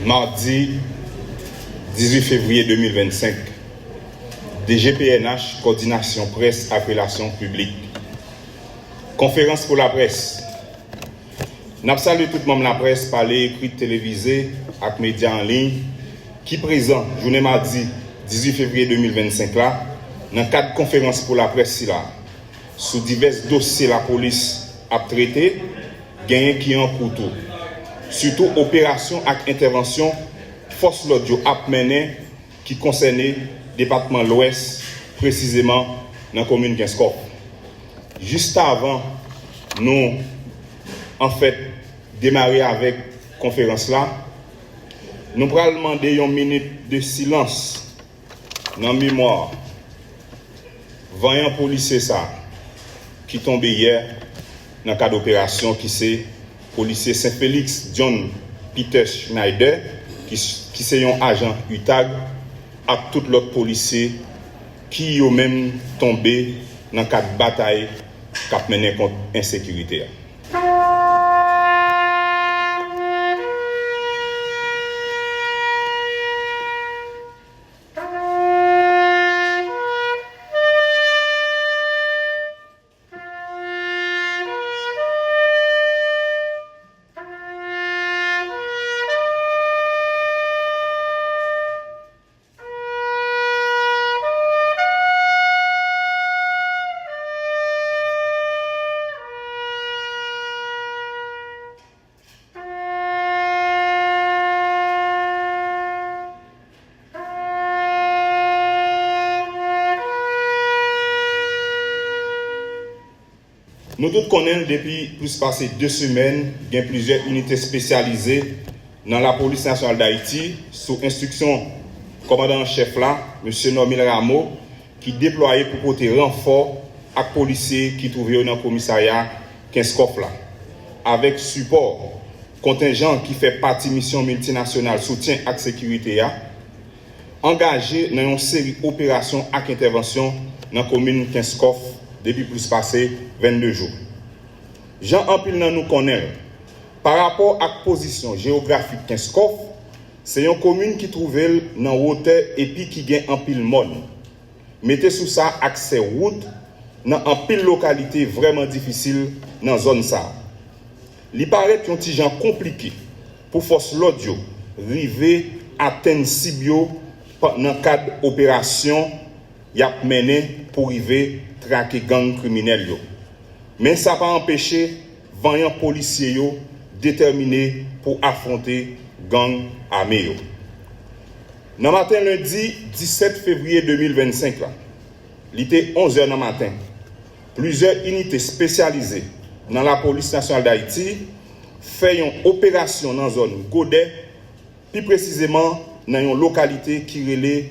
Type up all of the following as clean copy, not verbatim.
Mardi 18 février 2025, DGPNH, coordination presse et relations publiques. Conférence pour la presse. Nous saluons tout le monde de la presse, parler, écrit, télévisé, avec médias en ligne, qui présent, journée mardi 18 février 2025 là, dans le cadre de conférence pour la presse là, sous divers dossiers la police a traité, gagné qui en couteau. Surtout opération et intervention force l'audio a mené qui concernait département de l'Ouest, précisément dans la commune Kinskov. Juste avant, nous en fait démarrer avec la conférence là, nous allons demander une minute de silence dans la mémoire voyant policier ça qui tombé hier dans le cadre d'opération qui c'est policier Saint-Félix John Peter Schneider qui c'est un agent UTAG avec tout l'autre policier qui ont même tombé dans le cadre de bataille qui a mené contre l'insécurité. Nous tous connaissons depuis plus passé 2 semaines, il y a plusieurs unités spécialisées dans la police nationale d'Haïti, sous instruction du commandant-chef là, M. Normil Rameau, qui déployait pour porter renfort à les policiers qui trouvaient dans le commissariat Kinskov là. Avec support, contingent qui fait partie mission multinationale soutien à la sécurité, engagé dans une série d'opérations et d'interventions dans la commune Kinskov depuis plus passé 22 jours. Jean Ampil nous connaît. Par rapport à la position géographique Kinskov, c'est une commune qui trouve dans hauteur et puis qui gagne un pile monde. Mettez sous ça accès route dans un pile localité vraiment difficile dans la zone ça. Il paraît un petit genre compliqué pour force l'audio arriver à atteindre Sibio dans le cadre d'opération y a mené pour arriver traquer gang criminel yo. Mais ça n'a pas empêché vaillant policiers yo déterminés pour affronter gang armé yo. Dans le matin lundi 17 février 2025 là, il était 11h dans matin. Plusieurs unités spécialisées dans la police nationale d'Haïti fait une opération dans la zone Godet, plus précisément dans une localité qui relève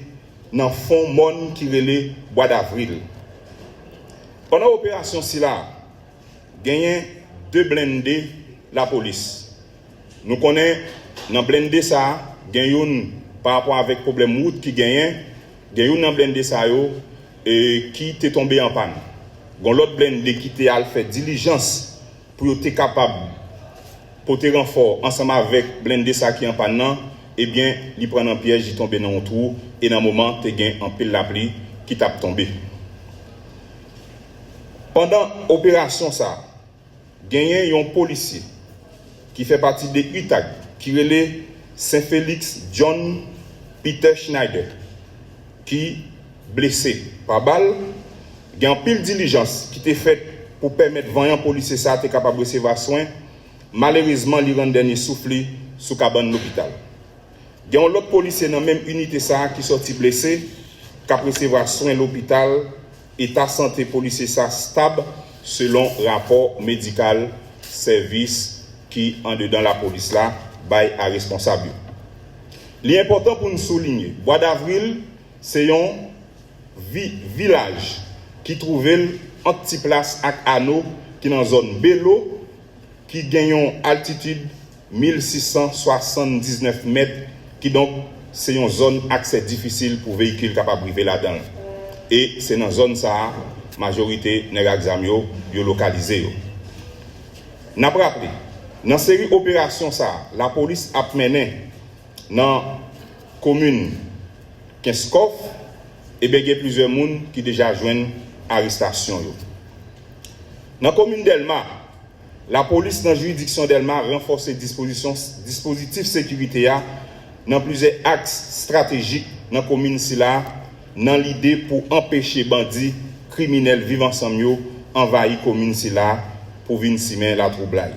dans le fond monde qui relève Bois d'Avril. Pendant l'opération là, gagné 2 blindés la police. Nous connaissons dans blindé ça, gagné par rapport avec problème route qui gagne, gagné dans blindé ça yo et qui était tombé en panne. Gon l'autre blindé qui était à faire diligence pour être capable porter renfort ensemble avec blindé ça qui en panne non, eh bien, il prend un piège, il tombe dans un trou et dans un moment tu gagne en pile la pluie qui t'a tombé. Pendant l'opération ça, gagné un policier qui fait partie de UTAG, qui relève Saint-Félix John Peter Schneider, qui blessé par balle, il y a une pile diligence qui était faite pour permettre voyant policier ça être capable de recevoir soin. Malheureusement, il rend dernier soufflé sous cabane de l'hôpital. Il y a un autre policier dans la même unité ça qui sorti blessé, qui a recevoir soin à l'hôpital. État santé policier ça stable selon rapport médical service qui en dedans la police là bail à responsable. L'important pour nous souligner, Bois d'Avril c'est un village qui trouvait en petite place à Anneau qui dans zone Bello qui gagne une altitude 1679 mètres qui donc c'est une zone accès difficile pour véhicules capables de arriver là-dedans. Et c'est dans la zone ça, majorité des examens localisés. Nous avons rappelé, dans la série opération ça, la police a mené dans la commune Kinskov, et bien il y a plusieurs personnes qui déjà joignent arrestation. Dans la commune d'Elma, la police dans la juridiction d'Elma renforce les dispositifs de sécurité dans plusieurs axes stratégiques dans la commune dans l'idée pour empêcher bandits criminels vivant ensemble envahir la commune pour venir s'y mettre la troublade.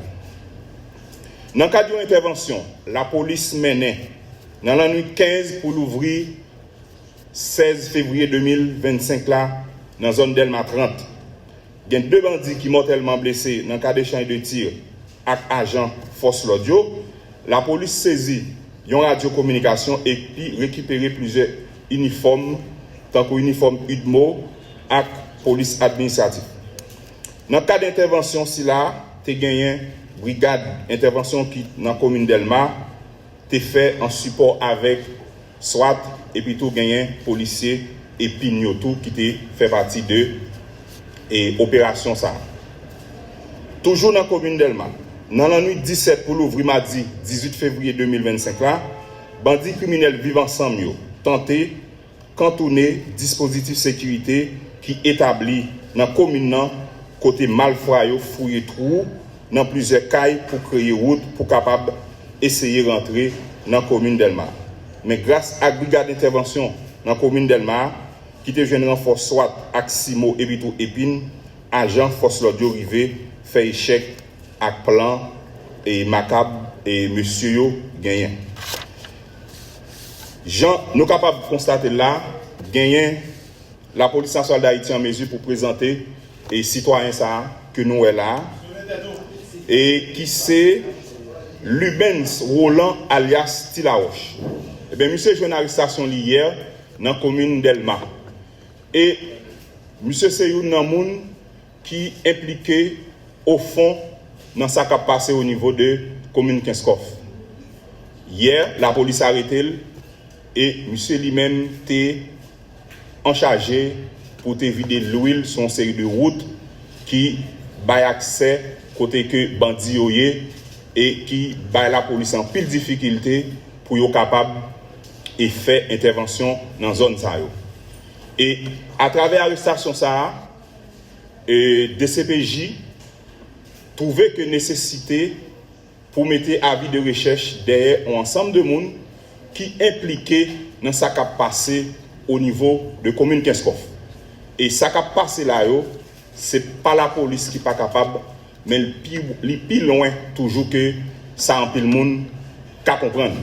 Dans le cadre d'une intervention, la police menait dans la nuit 15 pour l'ouvrir 16 février 2025 là, dans la zone d'Elma 30. Il y a 2 bandits qui sont mortellement blessés dans le cas d'échange de tir avec agent force l'audio. La police saisit une radiocommunication et puis récupérer plusieurs uniformes, tant que uniforme UDMO et police administrative. Dans le cas d'intervention, si là, tu as gagné une brigade d'intervention qui dans la commune d'Elma, tu fait en support avec SWAT et puis tout gagné policier et Pignotou qui te fait partie de l'opération ça. Toujours dans la commune d'Elma, dans la nuit 17 pour l'ouvrir mardi 18 février 2025 là, bandits criminels vivant ensemble tenté cantonner dispositif sécurité qui établit dans la commune côté malfroyo fouiller trou dans plusieurs cailles pour créer route pour capable essayer de rentrer dans la commune d'Elma. Mais grâce à la brigade d'intervention dans la commune d'Elma, qui te jeune renfort soit Aximo et Bitou Épine, agent force l'audio rivé fait échec à plan et macabre et monsieur yo gagné. Jean, nous sommes capables de constater là, gagné la police nationale d'Haïti en mesure pour présenter les citoyens ça que nous est là et qui c'est Lubens Roland alias Tilaoche. Eh bien, monsieur j'ai une arrestation hier dans la commune d'Elma. Et monsieur c'est un monde qui est impliqué au fond dans ce qui a passé au niveau de la commune Kinskov. Hier, la police a arrêté et monsieur lui-même était en charge pour te vider l'huile sur une série de routes qui baille accès côté que bandit et qui baille la police en pile difficulté pour être capable de faire intervention dans la zone ça. Et à travers l'arrestation ça, DCPJ trouvait que nécessité pour mettre avis de recherche derrière un ensemble de monde qui impliqué dans ce qui a passé au niveau de la commune Kinskov. Et ce qui a passé là, ce n'est pas la police qui n'est pas capable, mais le plus loin toujours que ça en pile le monde qu'à comprendre.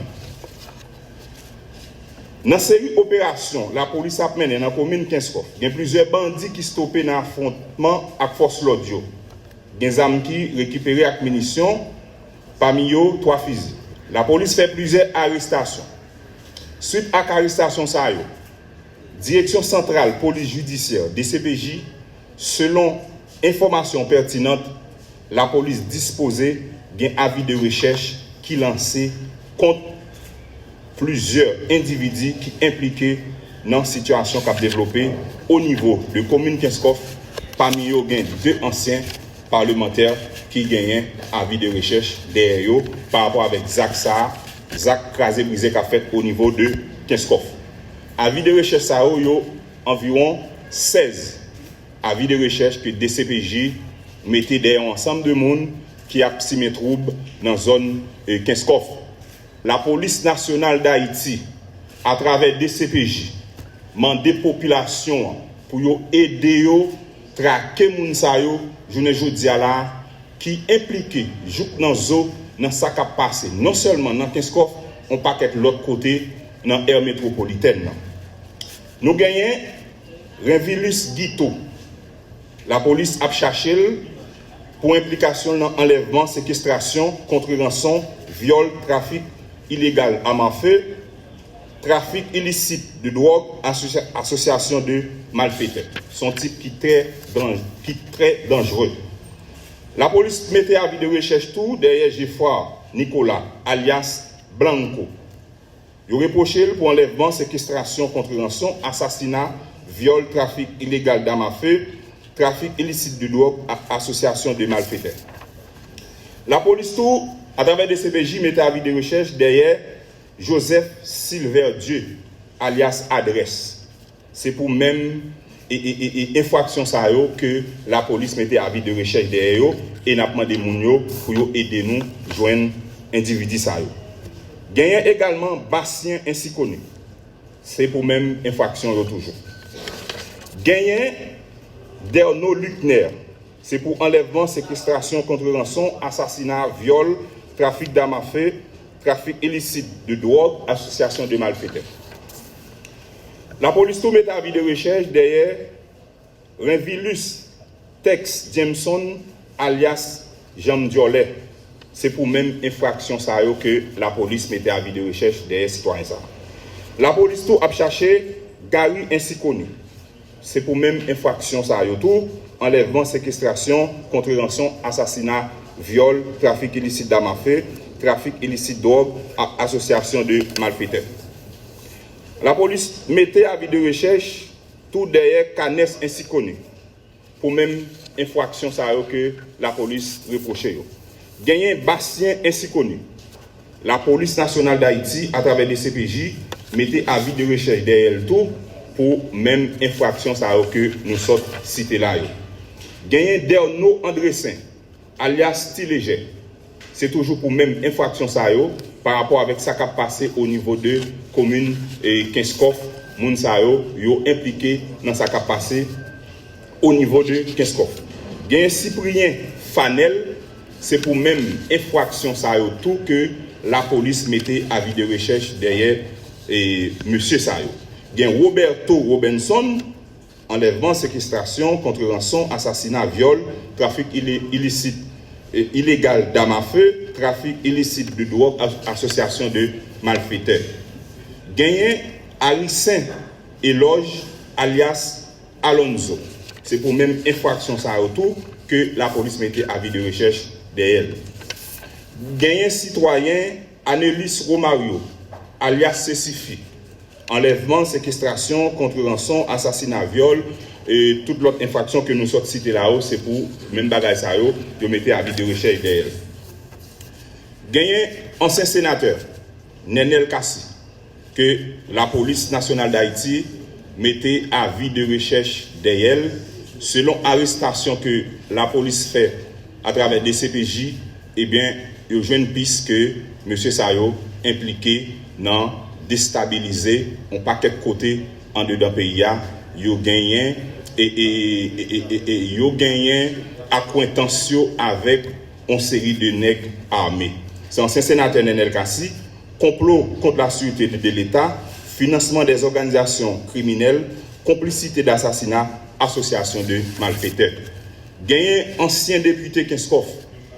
Dans cette série d'opérations, la police a mené dans la commune Kinskov. Il y a plusieurs bandits qui stoppent dans l'affrontement avec force l'audio. Il y a des armes qui récupérées avec munitions, parmi eux 3 fusils. La police fait plusieurs arrestations. Suite à l'arrestation, Direction centrale police judiciaire DCPJ, selon informations pertinentes, la police disposait d'un avis de recherche qui lançait contre plusieurs individus qui impliqués dans la situation qu'a développée au niveau de la commune Kinskov, parmi eux, il y a 2 anciens parlementaires qui gagnent avis de recherche derrière eux par rapport avec Zach Krasé-Brisé qu'a fait au niveau de Kinskov. Avis de recherche, ça a environ 16 avis de recherche que DCPJ mettait derrière un ensemble de monde qui a mis troubles dans la zone Kinskov. La police nationale d'Haïti, à travers DCPJ, demande des populations pour aider à traquer les gens qui impliquent dans ce qui a passé, non seulement dans Kinskov, on paquet de l'autre côté dans l'aire métropolitaine. Nous gagnons Révilus Guito. La police a cherché pour implication dans enlèvement, séquestration, contre-rançon, viol, trafic illégal à main feu, trafic illicite de drogue, association de malfaiteurs. Son type qui est très dangereux. La police mettait avis de recherche tout derrière Geoffroy Nicolas, alias Blanco. Il reproché pour enlèvement, séquestration, contre-rançon, assassinat, viol, trafic illégal d'armes à feu, trafic illicite de drogue, association de malfaiteurs. La police tout, à travers des CPJ, mettait avis de recherche derrière Joseph Silver-Dieu, alias Adresse. C'est pour même infraction ça que la police mettait avis de recherche derrière eux et n'a demandé moun pour aider nous joindre individu ça yo. Gagnant également Bastien ainsi connu. C'est pour même infraction toujours. Gagnant Derno Luckner. C'est pour enlèvement, séquestration, contre rançon, assassinat, viol, trafic d'armes à feu, trafic illicite de drogue, association de malfaiteurs. La police tout met avis de recherche derrière Renvilus Tex Jameson alias Jean Diolet. C'est pour même infraction ça que la police mettait avis de recherche derrière citoyen ça. La police tout a cherché Gary ainsi connu. C'est pour même infraction ça tout, enlèvement, séquestration, contre rançon, assassinat, viol, trafic illicite d'armes à feu, trafic illicite de drogue, association de malfaiteurs. La police mettait avis de recherche tout derrière Canes ainsi connu. Pour même infraction ça que la police reprochait. Gagné Bastien ainsi connu. La police nationale d'Haïti, à travers des CPJ, mettait avis de recherche derrière tout pour même infraction ça que nous sommes cités là. Gagné Derno Andressin, alias Stiléger. C'est toujours pour même infraction ça par rapport avec ça qui a passé au niveau de commune et Kinskoff, moun sa yo impliqué dans ça qui a passé au niveau de Kinskoff. Gagné Cyprien Fanel, c'est pour même infraction ça tout que la police mettait avis de recherche derrière monsieur ça yo. Gagné Roberto Robinson, enlèvement, séquestration, contre rançon, assassinat, viol, trafic illicite, illégal d'armes à feu, trafic illicite de drogue, association de malfaiteurs. Gagné Alicin Éloge, alias Alonso. C'est pour même infraction ça autour que la police mettait avis de recherche derrière. Gagné citoyen Anélis Romario, alias Cécifi. Enlèvement, séquestration, contre rançon, assassinat, viol et toute l'autre infraction que nous sommes cités là-haut, c'est pour même bagage ça yo, de mettre avis de recherche derrière. Gagné ancien sénateur Nenel Kassi que la police nationale d'Haïti mettait avis de recherche derrière selon arrestation que la police fait à travers des CPJ, eh bien, il y a une piste que M. Sayo impliqué dans déstabiliser un paquet de côté en dedans pays yo gagné et yo gagné acquaintance avec une série de nègres armés. C'est ancien sénateur Nenel Kassi, complot contre la sûreté de l'État, financement des organisations criminelles, complicité d'assassinat, association de malfaiteurs. Gagné ancien député Kinskoff,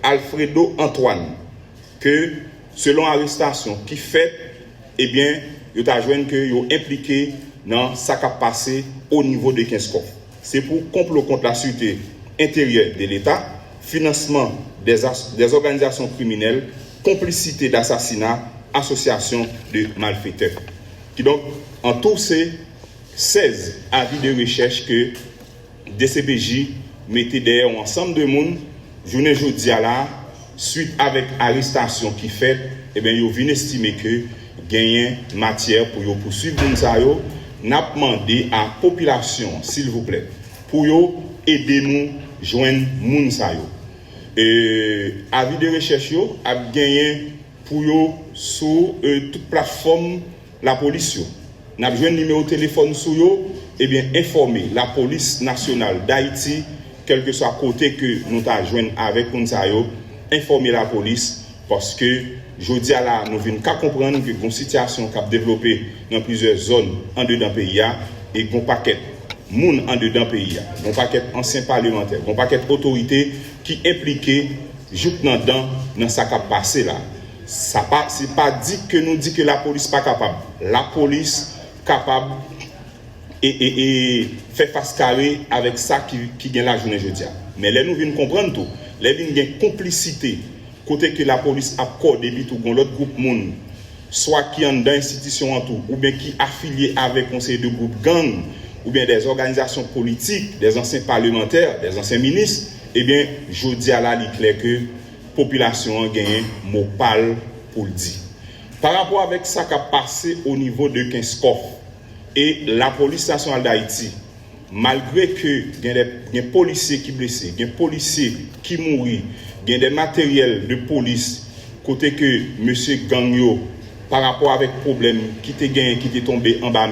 Alfredo Antoine, que selon arrestation qui fait, eh bien, il a joint que il impliqué dans ce qui a passé au niveau de Kinskoff. C'est pour complot contre la sûreté intérieure de l'État, financement des organisations criminelles, complicité d'assassinat, association de malfaiteurs. Qui donc, en tout, c'est 16 avis de recherche que DCPJ mettait derrière un ensemble de monde, journée jeudi à la suite avec arrestation qui fait, eh bien, ils viennent estimer que gagnent matière pour poursuivre ça yo. N'a demandé à la population, s'il vous plaît, pour aider nous joindre moun sa yo. Avis de recherche yo a gagné pour sur toute plateforme la police. N'a besoin de numéro de téléphone sur yo, et bien informer la police nationale d'Haïti, quel que soit côté que nous t'a joindre avec moun sa yo, informer la police parce que je dis à la nous venons qu'à comprendre que une situation qui a développé dans plusieurs zones en dedans pays et un paquet moun en dedans pays, un paquet anciens parlementaires, un paquet autorités qui impliqués juste dans ça qui a passé là. Ça pas c'est pas dit que nous dit que la police pas capable. La police capable et fait face carré avec ça qui gagne la journée jeudi. Mais là nous venons comprendre tout. Là nous gagne complicité côté que la police a accordé tout l'autre groupe monde soit qui en dans institution en tout ou bien qui affilié avec conseil de groupe gang ou bien des organisations politiques, des anciens parlementaires, des anciens ministres, eh bien je dis à la clair que population a gagné mot parle pour le dire. Par rapport avec ça qui a passé au niveau de Kinskoff et la police nationale d'Haïti, malgré que il y a des policiers qui blessés, il y a des policiers qui mourent, il y a des matériels de police, côté que monsieur Gagnon, par rapport avec problème qui était tombé en bas,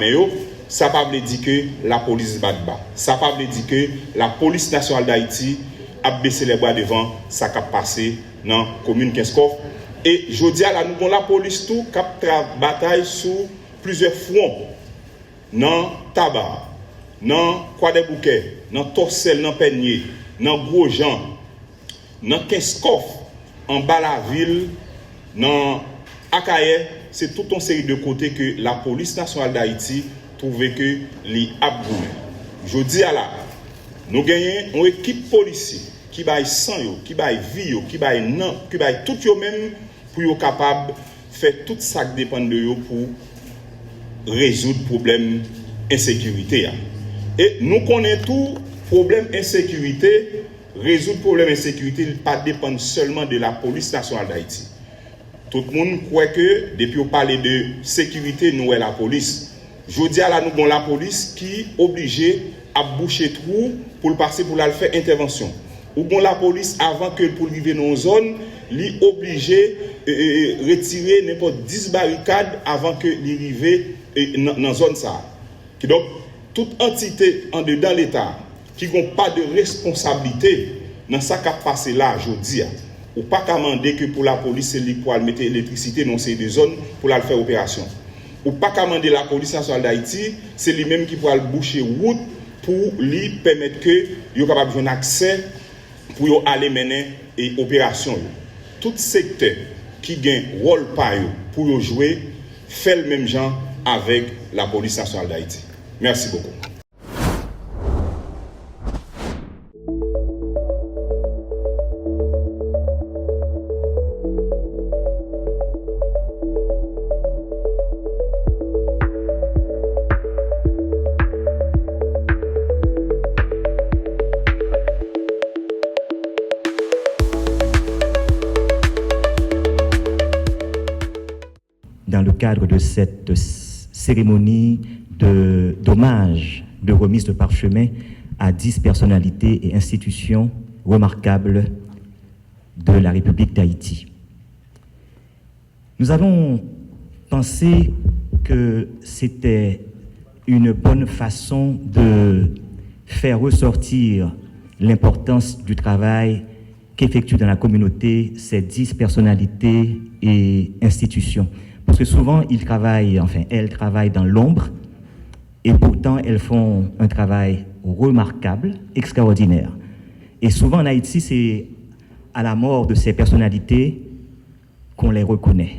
ça ne veut pas dire que la police bat bas. Ça ne veut pas dire que la police nationale d'Haïti a baissé les bras devant ça qui a passé dans la commune Kinskoff. Et je dis à la nous, la police tout qui a bataille sur plusieurs fronts. Dans Tabac, dans Croix des Bouquets, dans Torsel, dans Peigné, dans Grosjean, dans Kinskoff, en bas la ville, dans Akaye, c'est toute une série de côtés que la police nationale d'Haïti trouvait que les abgoumés. Je dis à la, nous gagnons une équipe policière qui baille sang, qui baille vie, qui baille non, qui baille tout yo même pour être capable de faire tout ça qui dépend de eux pour résoudre le problème d'insécurité. Et nous connaissons tout problème d'insécurité, résoudre le problème d'insécurité, il ne dépend pas seulement de la police nationale d'Haïti. Tout le monde croit que depuis on parle de sécurité, nous est la police. Je dis à la nous avons la police qui est obligée à boucher trou pour le passer pour la faire intervention. Ou bon la police avant que pour arriver dans une zone, li obligé retirer n'importe 10 barricades avant que l'arrivée dans la zone ça. Donc toute entité en dedans l'État qui n'a pas de responsabilité dans ça qui a passé là aujourd'hui, ou pas commander que pour la police c'est lui pour mettre l'électricité dans ces deux zones pour la faire opération. Ou pas commander la police nationale d'Haïti, c'est lui-même qui pourra boucher route pour lui permettre que il capable d'avoir accès pour aller mener et opération. Tout secteur qui gagne rôle pour jouer fait le même genre avec la police nationale d'Haïti. Merci beaucoup. Dans le cadre de cette cérémonie d'hommage, de remise de parchemin à 10 personnalités et institutions remarquables de la République d'Haïti. Nous avons pensé que c'était une bonne façon de faire ressortir l'importance du travail qu'effectuent dans la communauté ces 10 personnalités et institutions. Parce que souvent, elles travaillent dans l'ombre et pourtant, elles font un travail remarquable, extraordinaire. Et souvent, en Haïti, c'est à la mort de ces personnalités qu'on les reconnaît.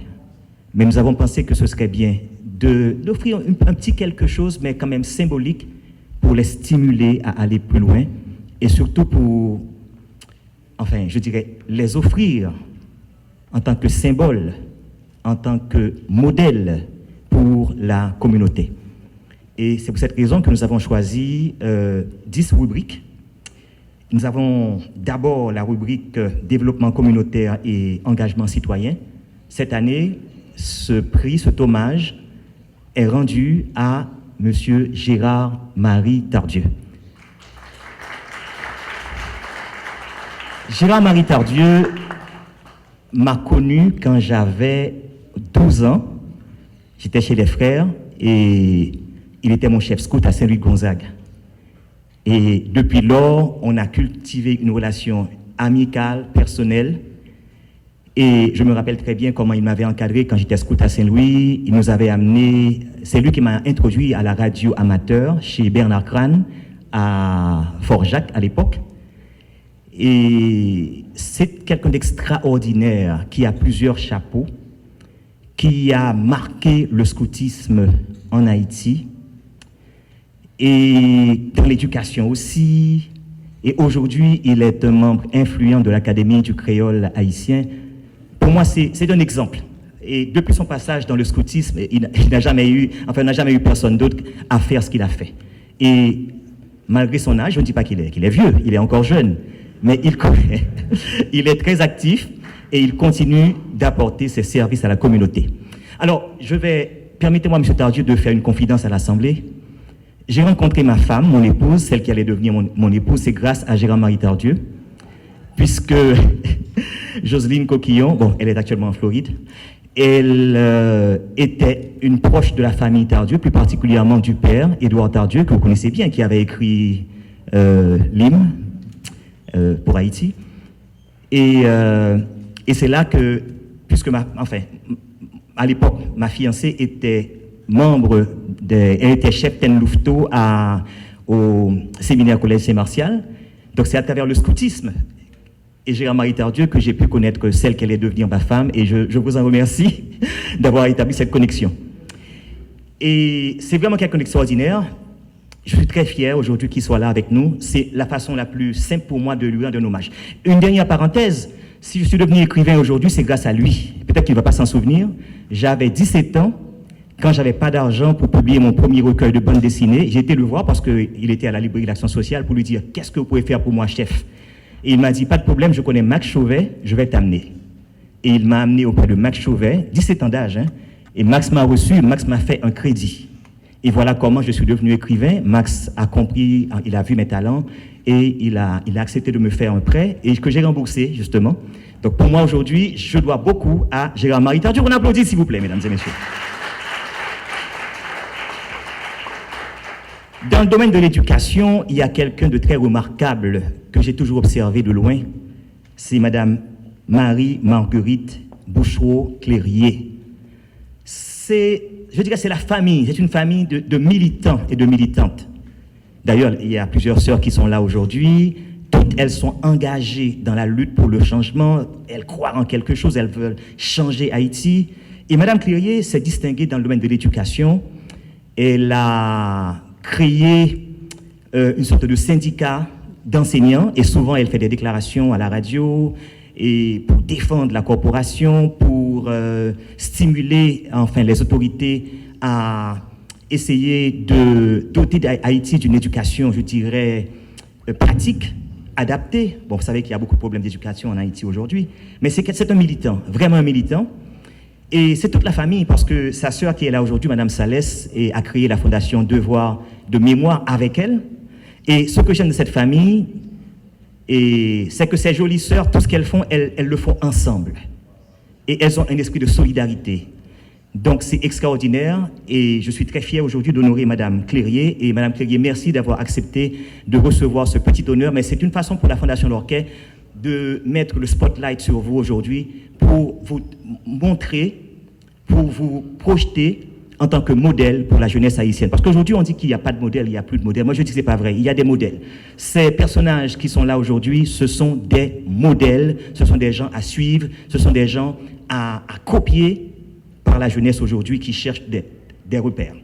Mais nous avons pensé que ce serait bien d'offrir un petit quelque chose, mais quand même symbolique, pour les stimuler à aller plus loin et surtout pour, les offrir en tant que symbole, en tant que modèle pour la communauté. Et c'est pour cette raison que nous avons choisi 10 rubriques. Nous avons d'abord la rubrique développement communautaire et engagement citoyen. Cette année, ce prix, cet hommage est rendu à M. Gérard-Marie Tardieu. Gérard-Marie Tardieu m'a connu quand j'avais 12 ans. J'étais chez les frères et il était mon chef scout à Saint-Louis-Gonzague. Et depuis lors, on a cultivé une relation amicale, personnelle. Et je me rappelle très bien comment il m'avait encadré quand j'étais scout à Saint-Louis. Il nous avait amené, c'est lui qui m'a introduit à la radio amateur chez Bernard Crane à Fort-Jacques à l'époque. Et c'est quelqu'un d'extraordinaire qui a plusieurs chapeaux, qui a marqué le scoutisme en Haïti et dans l'éducation aussi. Et aujourd'hui, il est un membre influent de l'Académie du créole haïtien. Pour moi, c'est un exemple. Et depuis son passage dans le scoutisme, il n'a jamais eu personne d'autre à faire ce qu'il a fait. Et malgré son âge, je ne dis pas qu'il est vieux, il est encore jeune, mais il est très actif et il continue d'apporter ses services à la communauté. Alors, permettez-moi, M. Tardieu, de faire une confidence à l'Assemblée. J'ai rencontré ma femme, mon épouse, celle qui allait devenir mon épouse, c'est grâce à Gérard-Marie Tardieu, puisque Jocelyne Coquillon, bon, elle est actuellement en Floride, elle était une proche de la famille Tardieu, plus particulièrement du père, Édouard Tardieu, que vous connaissez bien, qui avait écrit l'hymne pour Haïti. Et c'est là que, puisque à l'époque, ma fiancée était membre, elle était chef Ten Louveteau au séminaire Collège Saint-Martial. Donc c'est à travers le scoutisme et Gérard-Marie Tardieu que j'ai pu connaître celle qu'elle est devenue ma femme, et je vous en remercie d'avoir établi cette connexion. Et c'est vraiment quelqu'un d'extraordinaire. Je suis très fier aujourd'hui qu'il soit là avec nous. C'est la façon la plus simple pour moi de lui rendre un hommage. Une dernière parenthèse, si je suis devenu écrivain aujourd'hui, c'est grâce à lui. Peut-être qu'il ne va pas s'en souvenir. J'avais 17 ans, quand j'avais pas d'argent pour publier mon premier recueil de bande dessinée. J'ai été le voir parce qu'il était à la librairie d'Action sociale pour lui dire « Qu'est-ce que vous pouvez faire pour moi, chef ?» Et il m'a dit « Pas de problème, je connais Max Chauvet, je vais t'amener. » Et il m'a amené auprès de Max Chauvet, 17 ans d'âge, hein, et Max m'a reçu, Max m'a fait un crédit. Et voilà comment je suis devenu écrivain. Max a compris, il a vu mes talents, et il a accepté de me faire un prêt, et que j'ai remboursé, justement. Donc pour moi, aujourd'hui, je dois beaucoup à Gérard-Marie Tardieu. On applaudit, s'il vous plaît, mesdames et messieurs. Dans le domaine de l'éducation, il y a quelqu'un de très remarquable que j'ai toujours observé de loin. C'est Madame Marie-Marguerite Bouchereau-Clérier. Je dirais, c'est la famille, c'est une famille de militants et de militantes. D'ailleurs, il y a plusieurs sœurs qui sont là aujourd'hui. Toutes, elles sont engagées dans la lutte pour le changement. Elles croient en quelque chose, elles veulent changer Haïti. Et Madame Clérier s'est distinguée dans le domaine de l'éducation. Elle a créé une sorte de syndicat d'enseignants, et souvent elle fait des déclarations à la radio et pour défendre la corporation, pour stimuler enfin les autorités à essayer de doter Haïti d'une éducation, je dirais, pratique, adaptée. Bon, vous savez qu'il y a beaucoup de problèmes d'éducation en Haïti aujourd'hui, mais c'est un militant, vraiment un militant. Et c'est toute la famille, parce que sa sœur qui est là aujourd'hui, Madame Salès, a créé la fondation Devoir de mémoire avec elle. Et ce que j'aime de cette famille, c'est que ces jolies sœurs, tout ce qu'elles font, elles le font ensemble. Et elles ont un esprit de solidarité. Donc c'est extraordinaire, et je suis très fier aujourd'hui d'honorer Madame Clérier. Et Madame Clérier, merci d'avoir accepté de recevoir ce petit honneur. Mais c'est une façon pour la Fondation Lorquet de mettre le spotlight sur vous aujourd'hui, pour vous montrer, pour vous projeter en tant que modèle pour la jeunesse haïtienne. Parce qu'aujourd'hui, on dit qu'il n'y a pas de modèle, il n'y a plus de modèle. Moi, je dis que ce n'est pas vrai, il y a des modèles. Ces personnages qui sont là aujourd'hui, ce sont des modèles, ce sont des gens à suivre, ce sont des gens à copier par la jeunesse aujourd'hui qui cherche des repères.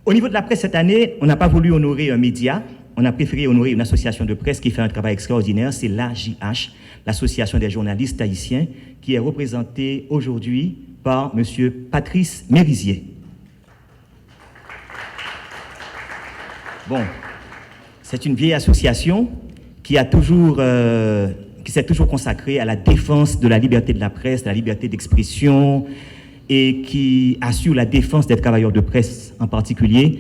Au niveau de la presse cette année, on n'a pas voulu honorer un média, on a préféré honorer une association de presse qui fait un travail extraordinaire, c'est l'AJH, l'Association des journalistes haïtiens, qui est représentée aujourd'hui par M. Patrice Mérizier. Bon, c'est une vieille association qui s'est toujours consacrée à la défense de la liberté de la presse, de la liberté d'expression, et qui assure la défense des travailleurs de presse en particulier.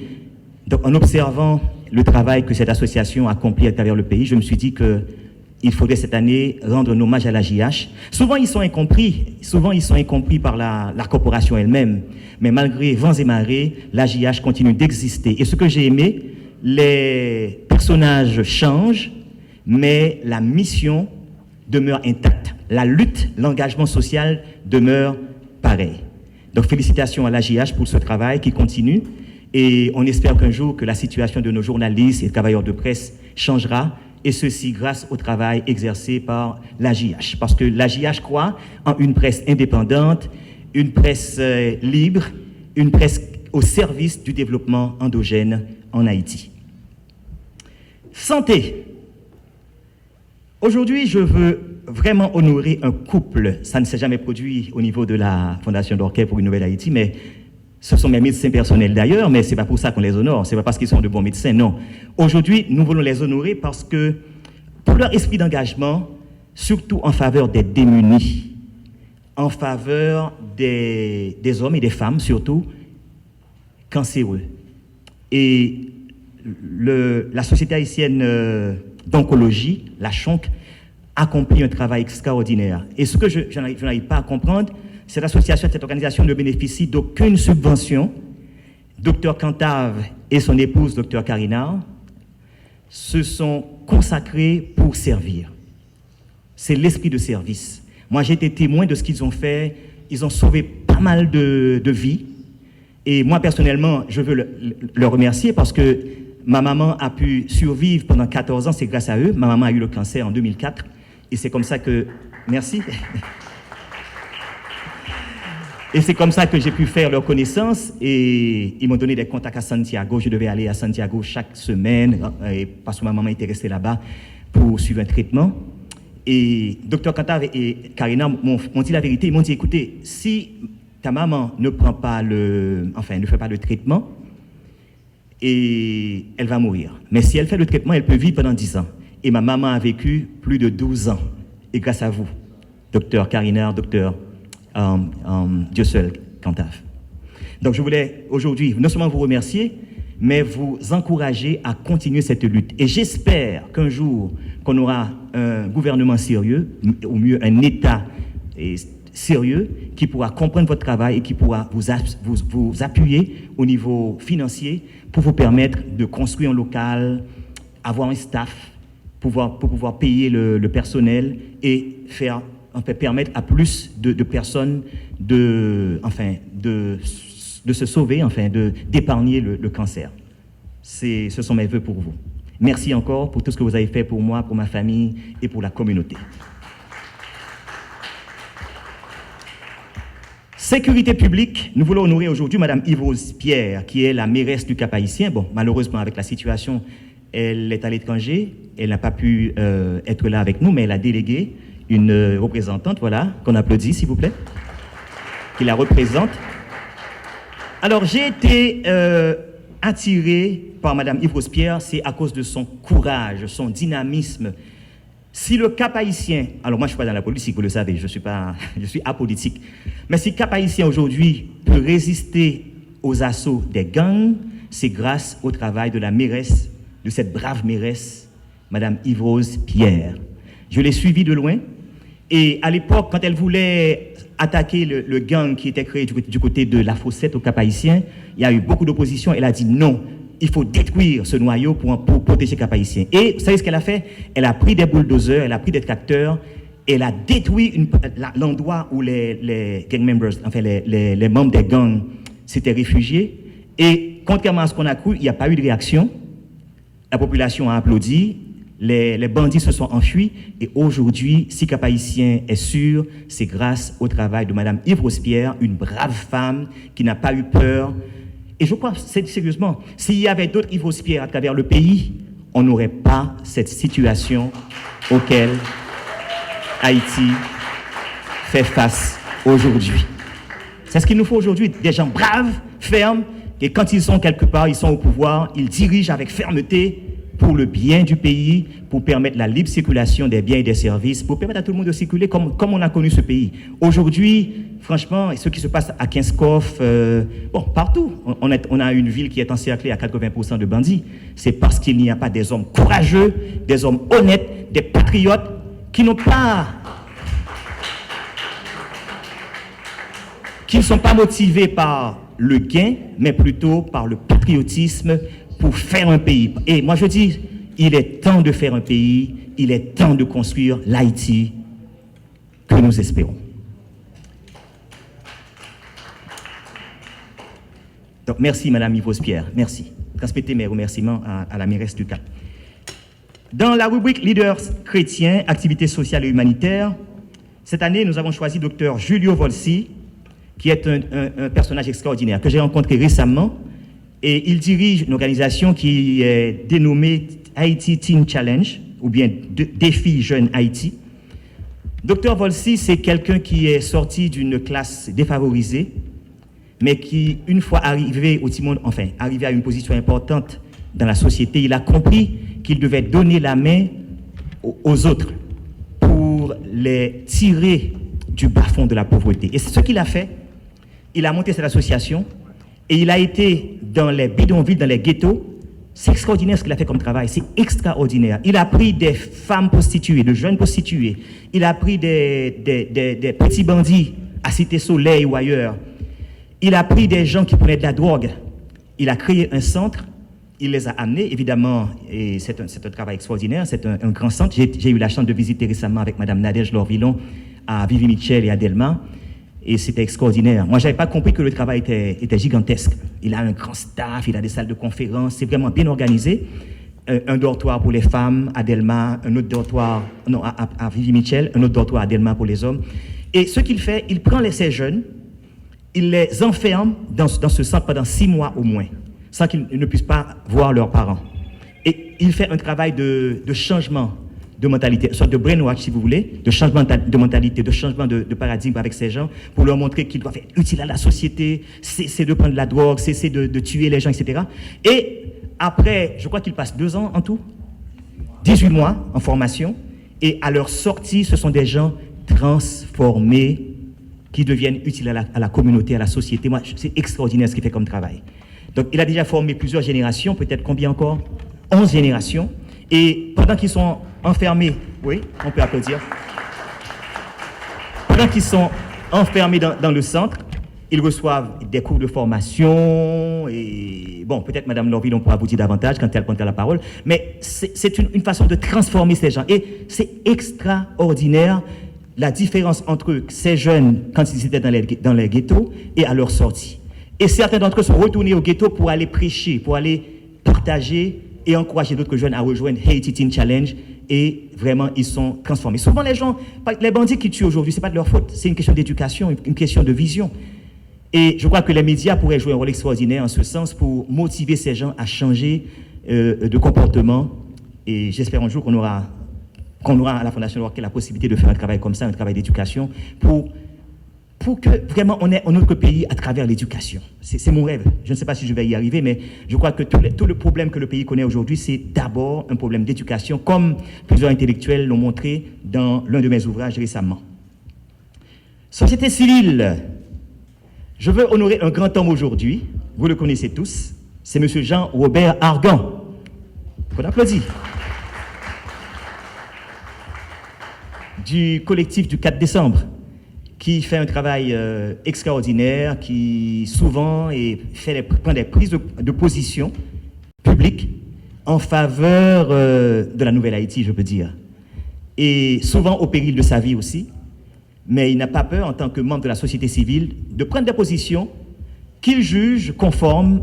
Donc, en observant le travail que cette association accomplit à travers le pays, je me suis dit qu'il faudrait cette année rendre un hommage à la JH. Souvent ils sont incompris par la corporation elle-même, mais malgré vents et marées, la JH continue d'exister. Et ce que j'ai aimé, les personnages changent, mais la mission demeure intacte. La lutte, l'engagement social demeure pareil. Donc félicitations à la JH pour ce travail qui continue. Et on espère qu'un jour que la situation de nos journalistes et travailleurs de presse changera, et ceci grâce au travail exercé par l'AJH. Parce que l'AJH croit en une presse indépendante, une presse libre, une presse au service du développement endogène en Haïti. Santé. Aujourd'hui, je veux vraiment honorer un couple. Ça ne s'est jamais produit au niveau de la Fondation Lorquet pour une nouvelle Haïti, mais ce sont mes médecins personnels d'ailleurs, mais ce n'est pas pour ça qu'on les honore, ce n'est pas parce qu'ils sont de bons médecins, non. Aujourd'hui, nous voulons les honorer parce que, pour leur esprit d'engagement, surtout en faveur des démunis, en faveur des hommes et des femmes, surtout, cancéreux. Et la Société haïtienne d'oncologie, la CHONC, accomplit un travail extraordinaire. Et ce que je n'arrive pas à comprendre, cette association, cette organisation ne bénéficie d'aucune subvention. Dr Cantave et son épouse, Dr Karina, se sont consacrés pour servir. C'est l'esprit de service. Moi, j'ai été témoin de ce qu'ils ont fait. Ils ont sauvé pas mal de vies. Et moi, personnellement, je veux le remercier parce que ma maman a pu survivre pendant 14 ans. C'est grâce à eux. Ma maman a eu le cancer en 2004. Et c'est comme ça que... Merci. Et c'est comme ça que j'ai pu faire leur connaissance. Et ils m'ont donné des contacts à Santiago. Je devais aller à Santiago chaque semaine parce que ma maman était restée là-bas pour suivre un traitement. Et Dr Cantave et Karina m'ont dit la vérité. Ils m'ont dit, écoutez, si ta maman ne fait pas le traitement, et elle va mourir. Mais si elle fait le traitement, elle peut vivre pendant 10 ans. Et ma maman a vécu plus de 12 ans. Et grâce à vous, Dr Karina, Dr Dieu seul, Cantave. Donc je voulais aujourd'hui non seulement vous remercier, mais vous encourager à continuer cette lutte. Et j'espère qu'un jour, qu'on aura un gouvernement sérieux, au mieux un État sérieux, qui pourra comprendre votre travail et qui pourra vous appuyer au niveau financier pour vous permettre de construire un local, avoir un staff, pour pouvoir payer le personnel et permettre à plus de personnes de se sauver, d'épargner le cancer. Ce sont mes vœux pour vous. Merci encore pour tout ce que vous avez fait pour moi, pour ma famille et pour la communauté. Sécurité publique, nous voulons honorer aujourd'hui Mme Yves Pierre, qui est la mairesse du Cap-Haïtien. Bon, malheureusement, avec la situation, elle est à l'étranger, elle n'a pas pu être là avec nous, mais elle a délégué une représentante, voilà, qu'on applaudit, s'il vous plaît, qui la représente. Alors, j'ai été attiré par Mme Yves Pierre, c'est à cause de son courage, son dynamisme. Si le Cap-Haïtien, alors moi je ne suis pas dans la politique, vous le savez, je suis apolitique, mais si le Cap-Haïtien aujourd'hui peut résister aux assauts des gangs, c'est grâce au travail de la mairesse, de cette brave mairesse, Mme Yves Pierre. Je l'ai suivie de loin, et à l'époque, quand elle voulait attaquer le gang qui était créé du côté de la Fossette au Cap-Haïtien, il y a eu beaucoup d'opposition. Elle a dit non, il faut détruire ce noyau pour protéger le Cap-Haïtien. Et vous savez ce qu'elle a fait? Elle a pris des bulldozers, elle a pris des tracteurs, elle a détruit l'endroit où les gang members, les membres des gangs s'étaient réfugiés. Et contrairement à ce qu'on a cru, il n'y a pas eu de réaction. La population a applaudi. Les bandits se sont enfuis et aujourd'hui, si Cap-Haïtien est sûr, c'est grâce au travail de Mme Yves Pierre, une brave femme qui n'a pas eu peur. Et je crois, sérieusement, s'il y avait d'autres Yves Pierre à travers le pays, on n'aurait pas cette situation auquel Haïti fait face aujourd'hui. C'est ce qu'il nous faut aujourd'hui, des gens braves, fermes, et quand ils sont quelque part, ils sont au pouvoir, ils dirigent avec fermeté, pour le bien du pays, pour permettre la libre circulation des biens et des services, pour permettre à tout le monde de circuler comme on a connu ce pays. Aujourd'hui, franchement, ce qui se passe à Kinskov, partout, on a une ville qui est encerclée à 80% de bandits. C'est parce qu'il n'y a pas des hommes courageux, des hommes honnêtes, des patriotes qui ne sont pas motivés par le gain, mais plutôt par le patriotisme, pour faire un pays. Et moi je dis, il est temps de faire un pays, il est temps de construire l'Haïti que nous espérons. Donc merci Madame Yves Pierre, merci. Transmettez mes remerciements à la mairesse du Cap. Dans la rubrique Leaders chrétiens, activités sociales et humanitaires, cette année nous avons choisi Dr Julio Volsi, qui est un personnage extraordinaire que j'ai rencontré récemment. Et il dirige une organisation qui est dénommée Haiti Teen Challenge, ou bien Défi Jeune Haïti. Dr Volsi, c'est quelqu'un qui est sorti d'une classe défavorisée, mais qui, une fois arrivé au Timon, arrivé à une position importante dans la société, il a compris qu'il devait donner la main aux autres pour les tirer du bas-fond de la pauvreté. Et c'est ce qu'il a fait. Il a monté cette association et il a été dans les bidonvilles, dans les ghettos. C'est extraordinaire ce qu'il a fait comme travail, c'est extraordinaire. Il a pris des femmes prostituées, de jeunes prostituées. Il a pris des petits bandits à Cité Soleil ou ailleurs. Il a pris des gens qui prenaient de la drogue. Il a créé un centre. Il les a amenés, évidemment, et c'est un travail extraordinaire, c'est un grand centre. J'ai eu la chance de visiter récemment avec Mme Nadège Lorvillon à Vivi Mitchell et à Delma, et c'était extraordinaire. Moi, je n'avais pas compris que le travail était gigantesque. Il a un grand staff, il a des salles de conférences, c'est vraiment bien organisé. Un dortoir pour les femmes à Delma, un autre dortoir, non, à Vivi Mitchell, un autre dortoir à Delma pour les hommes. Et ce qu'il fait, il prend ces jeunes, il les enferme dans ce centre pendant 6 mois au moins, sans qu'ils ne puissent pas voir leurs parents. Et il fait un travail de changement de mentalité, une sorte de brainwash, si vous voulez, de changement de mentalité, de changement de paradigme avec ces gens, pour leur montrer qu'ils doivent être utiles à la société, cesser de prendre de la drogue, cesser de tuer les gens, etc. Et après, je crois qu'ils passent 2 ans en tout, 18 mois en formation, et à leur sortie, ce sont des gens transformés qui deviennent utiles à la communauté, à la société. Moi, c'est extraordinaire ce qu'il fait comme travail. Donc, il a déjà formé plusieurs générations, peut-être combien encore? 11 générations. Et pendant qu'ils sont enfermés, oui, on peut applaudir. Pendant qu'ils sont enfermés dans le centre, ils reçoivent des cours de formation. Et bon, peut-être Mme Lorville, on pourra vous dire davantage quand elle prendra la parole. Mais c'est une façon de transformer ces gens. Et c'est extraordinaire la différence entre ces jeunes quand ils étaient dans les ghettos et à leur sortie. Et certains d'entre eux sont retournés au ghetto pour aller prêcher, pour aller partager et encourager d'autres jeunes à rejoindre Haiti Teen Challenge. Et vraiment, ils sont transformés. Souvent, les bandits qui tuent aujourd'hui, ce n'est pas de leur faute. C'est une question d'éducation, une question de vision. Et je crois que les médias pourraient jouer un rôle extraordinaire en ce sens pour motiver ces gens à changer de comportement. Et j'espère un jour qu'on aura à la Fondation Lorquet la possibilité de faire un travail comme ça, un travail d'éducation, pour que vraiment on ait un autre pays à travers l'éducation. C'est mon rêve. Je ne sais pas si je vais y arriver, mais je crois que tout le problème que le pays connaît aujourd'hui, c'est d'abord un problème d'éducation, comme plusieurs intellectuels l'ont montré dans l'un de mes ouvrages récemment. Société civile. Je veux honorer un grand homme aujourd'hui. Vous le connaissez tous. C'est M. Jean-Robert Argan. On applaudit. Du collectif du 4 décembre, qui fait un travail extraordinaire, qui souvent prend des prises de position publiques en faveur de la nouvelle Haïti, je peux dire. Et souvent au péril de sa vie aussi. Mais il n'a pas peur, en tant que membre de la société civile, de prendre des positions qu'il juge conformes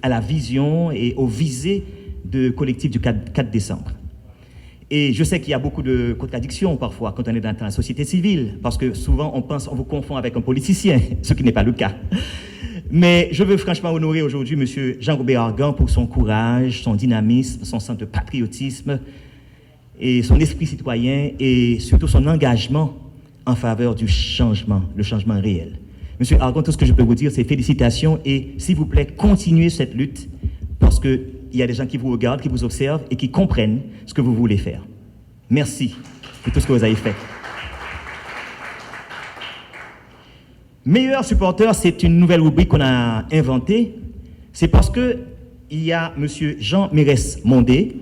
à la vision et aux visées du collectif du 4 décembre. Et je sais qu'il y a beaucoup de contradictions parfois quand on est dans la société civile, parce que souvent on vous confond avec un politicien, ce qui n'est pas le cas. Mais je veux franchement honorer aujourd'hui M. Jean-Robert Argan pour son courage, son dynamisme, son sens de patriotisme et son esprit citoyen et surtout son engagement en faveur du changement, le changement réel. M. Argan, tout ce que je peux vous dire, c'est félicitations et s'il vous plaît, continuez cette lutte parce que il y a des gens qui vous regardent, qui vous observent et qui comprennent ce que vous voulez faire. Merci pour tout ce que vous avez fait. Meilleur supporter, c'est une nouvelle rubrique qu'on a inventée. C'est parce qu'il y a M. Jean Mérès Mondé,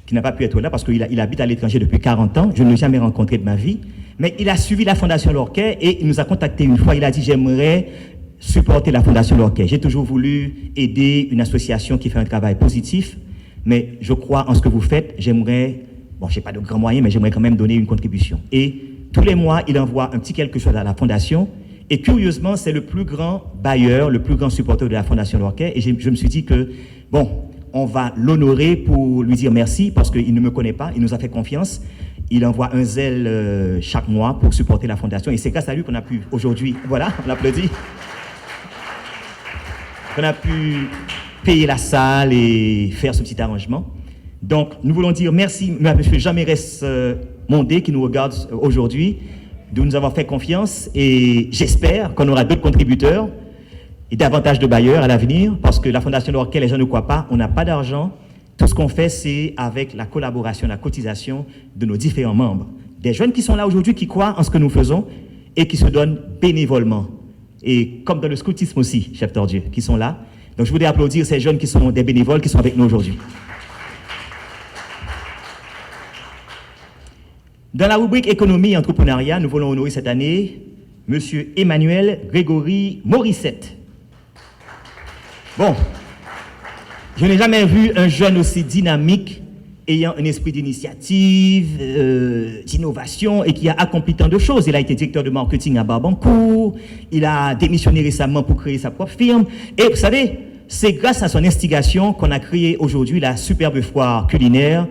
qui n'a pas pu être là parce qu'il habite à l'étranger depuis 40 ans. Je ne l'ai jamais rencontré de ma vie. Mais il a suivi la Fondation Lorquet et il nous a contacté une fois. Il a dit « J'aimerais supporter la Fondation Lorquet. J'ai toujours voulu aider une association qui fait un travail positif, mais je crois en ce que vous faites. J'aimerais, bon, je n'ai pas de grands moyens, mais j'aimerais quand même donner une contribution. » Et tous les mois, il envoie un petit quelque chose à la Fondation. Et curieusement, c'est le plus grand bailleur, le plus grand supporter de la Fondation Lorquet. Et je me suis dit que, bon, on va l'honorer pour lui dire merci parce qu'il ne me connaît pas, il nous a fait confiance. Il envoie un zèle chaque mois pour supporter la Fondation. Et c'est grâce à lui qu'on a pu aujourd'hui, voilà, on applaudit. On a pu payer la salle et faire ce petit arrangement. Donc, nous voulons dire merci à M. Jean Mérès Mondé qui nous regarde aujourd'hui, de nous avoir fait confiance et j'espère qu'on aura d'autres contributeurs et davantage de bailleurs à l'avenir parce que la Fondation Lorquet, les gens ne croient pas, on n'a pas d'argent. Tout ce qu'on fait, c'est avec la collaboration, la cotisation de nos différents membres. des jeunes qui sont là aujourd'hui, qui croient en ce que nous faisons et qui se donnent bénévolement. Et comme dans le scoutisme aussi, chef Tordieu, qui sont là. Donc je voudrais applaudir ces jeunes qui sont des bénévoles, qui sont avec nous aujourd'hui. Dans la rubrique économie et entrepreneuriat, nous voulons honorer cette année M. Emmanuel Grégory Morissette. Bon, je n'ai jamais vu un jeune aussi dynamique, ayant un esprit d'initiative, d'innovation et qui a accompli tant de choses. Il a été directeur de marketing à Barbancourt, il a démissionné récemment pour créer sa propre firme. Et vous savez, c'est grâce à son instigation qu'on a créé aujourd'hui la superbe foire culinaire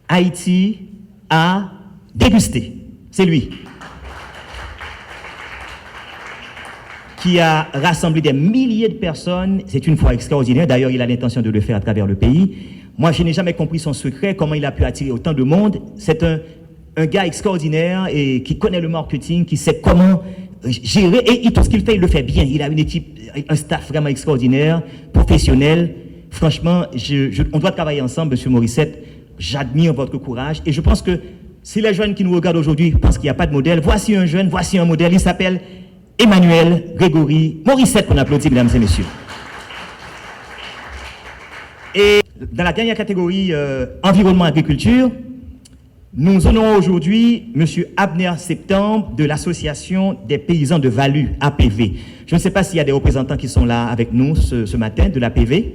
Haïti à déguster. C'est lui qui a rassemblé des milliers de personnes. C'est une foire extraordinaire. D'ailleurs, il a l'intention de le faire à travers le pays. Moi, je n'ai jamais compris son secret, comment il a pu attirer autant de monde. C'est un gars extraordinaire et qui connaît le marketing, qui sait comment gérer. Et tout ce qu'il fait, il le fait bien. Il a une équipe, un staff vraiment extraordinaire, professionnel. Franchement, on doit travailler ensemble, M. Morissette. J'admire votre courage. Et je pense que si les jeunes qui nous regardent aujourd'hui pensent qu'il n'y a pas de modèle, voici un jeune, voici un modèle. Il s'appelle Emmanuel Grégory Morissette, qu'on applaudit, mesdames et messieurs. Et dans la dernière catégorie environnement-agriculture, nous honorons aujourd'hui M. Abner Septembre de l'association des paysans de Valu, APV. Je ne sais pas s'il y a des représentants qui sont là avec nous ce matin de l'APV.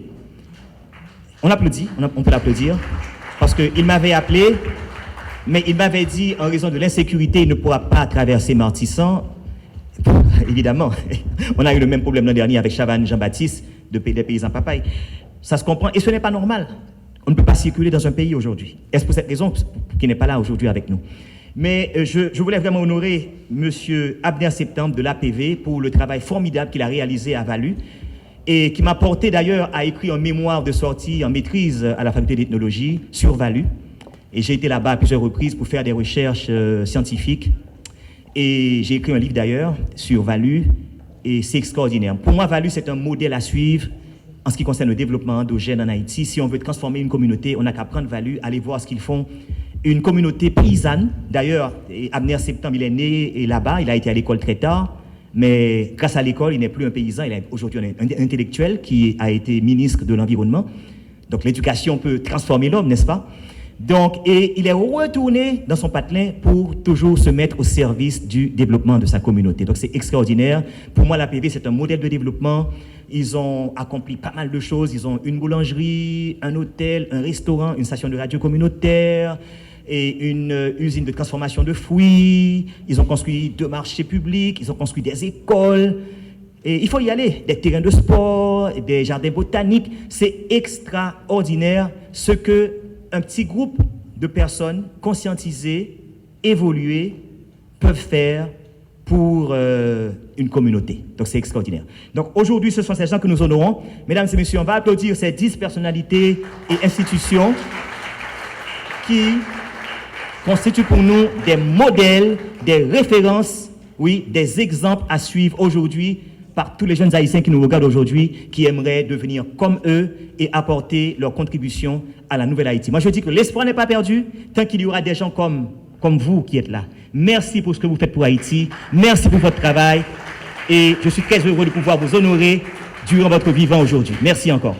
On applaudit, on peut l'applaudir, parce qu'il m'avait appelé, mais il m'avait dit, en raison de l'insécurité, il ne pourra pas traverser Martissant. Évidemment, on a eu le même problème l'an dernier avec Chavannes Jean-Baptiste, des paysans papaye. Ça se comprend, et ce n'est pas normal. On ne peut pas circuler dans un pays aujourd'hui. Est-ce pour cette raison qu'il n'est pas là aujourd'hui avec nous? Mais je voulais vraiment honorer M. Abner Septembre de l'APV pour le travail formidable qu'il a réalisé à Valu et qui m'a porté d'ailleurs à écrire un mémoire de sortie en maîtrise à la faculté d'ethnologie sur Valu. Et j'ai été là-bas à plusieurs reprises pour faire des recherches scientifiques. Et j'ai écrit un livre d'ailleurs sur Valu et c'est extraordinaire. Pour moi, Valu, c'est un modèle à suivre en ce qui concerne le développement endogène en Haïti. Si on veut transformer une communauté, on n'a qu'à prendre Valu, aller voir ce qu'ils font. Une communauté paysanne, d'ailleurs, Abner Septembre, il est né là-bas, il a été à l'école très tard, mais grâce à l'école, il n'est plus un paysan, il est aujourd'hui un intellectuel qui a été ministre de l'Environnement. Donc l'éducation peut transformer l'homme, n'est-ce pas? Donc, et il est retourné dans son patelin pour toujours se mettre au service du développement de sa communauté. Donc c'est extraordinaire. Pour moi, l'APV, c'est un modèle de développement. Ils ont accompli pas mal de choses. Ils ont une boulangerie, un hôtel, un restaurant, une station de radio communautaire et une usine de transformation de fruits. Ils ont construit 2 marchés publics. Ils ont construit des écoles. Et il faut y aller. Des terrains de sport, des jardins botaniques. C'est extraordinaire ce que un petit groupe de personnes conscientisées, évoluées, peuvent faire pour une communauté. Donc c'est extraordinaire. Donc aujourd'hui, ce sont ces gens que nous honorons. Mesdames et messieurs, on va applaudir ces 10 personnalités et institutions qui constituent pour nous des modèles, des références, oui, des exemples à suivre aujourd'hui par tous les jeunes Haïtiens qui nous regardent aujourd'hui, qui aimeraient devenir comme eux et apporter leur contribution à la nouvelle Haïti. Moi, je dis que l'espoir n'est pas perdu tant qu'il y aura des gens comme vous qui êtes là. Merci pour ce que vous faites pour Haïti. Merci pour votre travail. Et je suis très heureux de pouvoir vous honorer durant votre vivant aujourd'hui. Merci encore.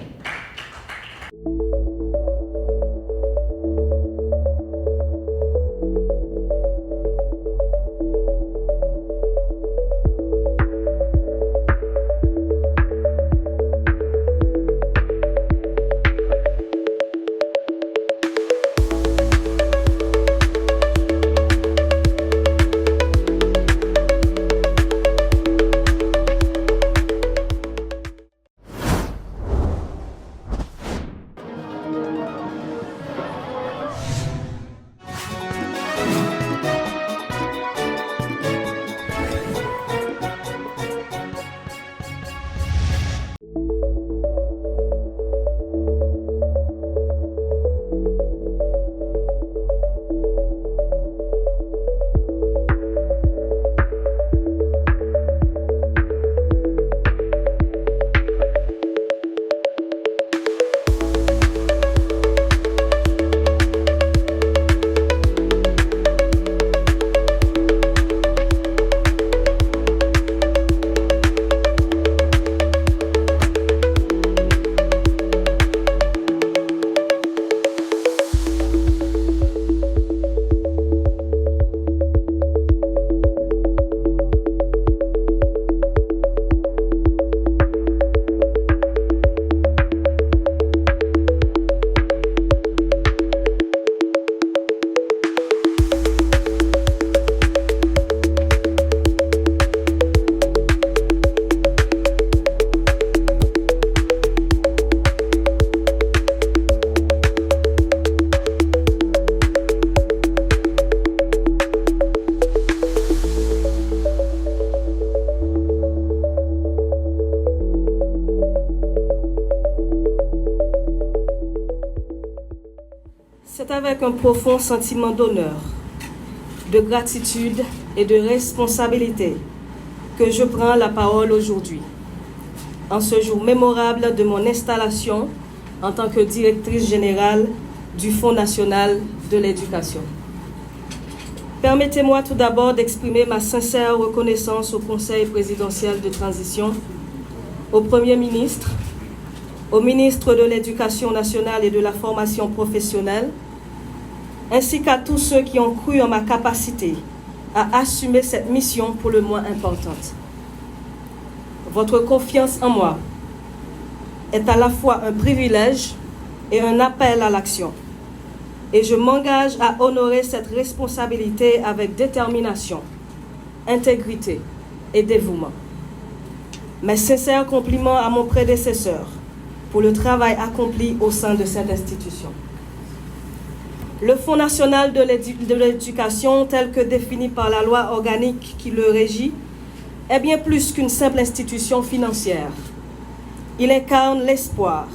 C'est avec un profond sentiment d'honneur, de gratitude et de responsabilité que je prends la parole aujourd'hui, en ce jour mémorable de mon installation en tant que directrice générale du Fonds national de l'éducation. Permettez-moi tout d'abord d'exprimer ma sincère reconnaissance au Conseil présidentiel de transition, au Premier ministre, au ministre de l'Éducation nationale et de la formation professionnelle, ainsi qu'à tous ceux qui ont cru en ma capacité à assumer cette mission pour le moins importante. Votre confiance en moi est à la fois un privilège et un appel à l'action. Et je m'engage à honorer cette responsabilité avec détermination, intégrité et dévouement. Mes sincères compliments à mon prédécesseur pour le travail accompli au sein de cette institution. Le Fonds national de l'éducation, tel que défini par la loi organique qui le régit, est bien plus qu'une simple institution financière. Il incarne l'espoir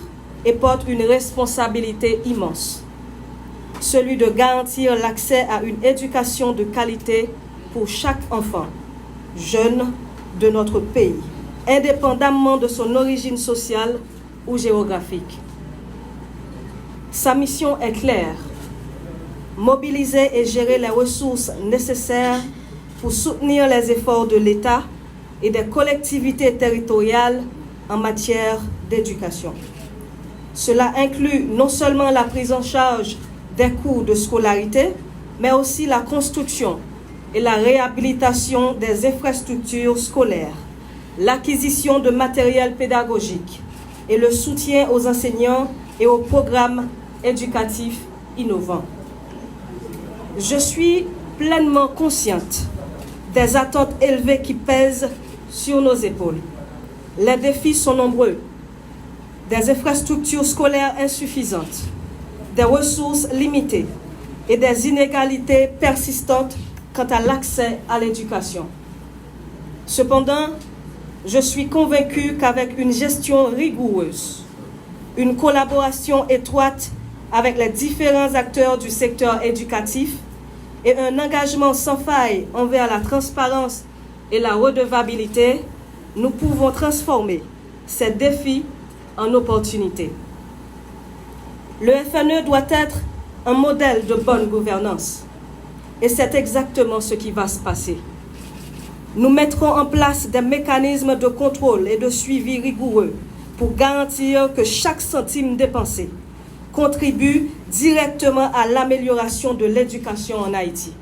et porte une responsabilité immense, celui de garantir l'accès à une éducation de qualité pour chaque enfant, jeune de notre pays, indépendamment de son origine sociale ou géographique. Sa mission est claire: mobiliser et gérer les ressources nécessaires pour soutenir les efforts de l'État et des collectivités territoriales en matière d'éducation. Cela inclut non seulement la prise en charge des coûts de scolarité, mais aussi la construction et la réhabilitation des infrastructures scolaires, l'acquisition de matériel pédagogique et le soutien aux enseignants et aux programmes éducatifs innovants. Je suis pleinement consciente des attentes élevées qui pèsent sur nos épaules. Les défis sont nombreux: des infrastructures scolaires insuffisantes, des ressources limitées et des inégalités persistantes quant à l'accès à l'éducation. Cependant, je suis convaincue qu'avec une gestion rigoureuse, une collaboration étroite avec les différents acteurs du secteur éducatif et un engagement sans faille envers la transparence et la redevabilité, nous pouvons transformer ces défis en opportunités. Le FNE doit être un modèle de bonne gouvernance et c'est exactement ce qui va se passer. Nous mettrons en place des mécanismes de contrôle et de suivi rigoureux pour garantir que chaque centime dépensé contribue directement à l'amélioration de l'éducation en Haïti.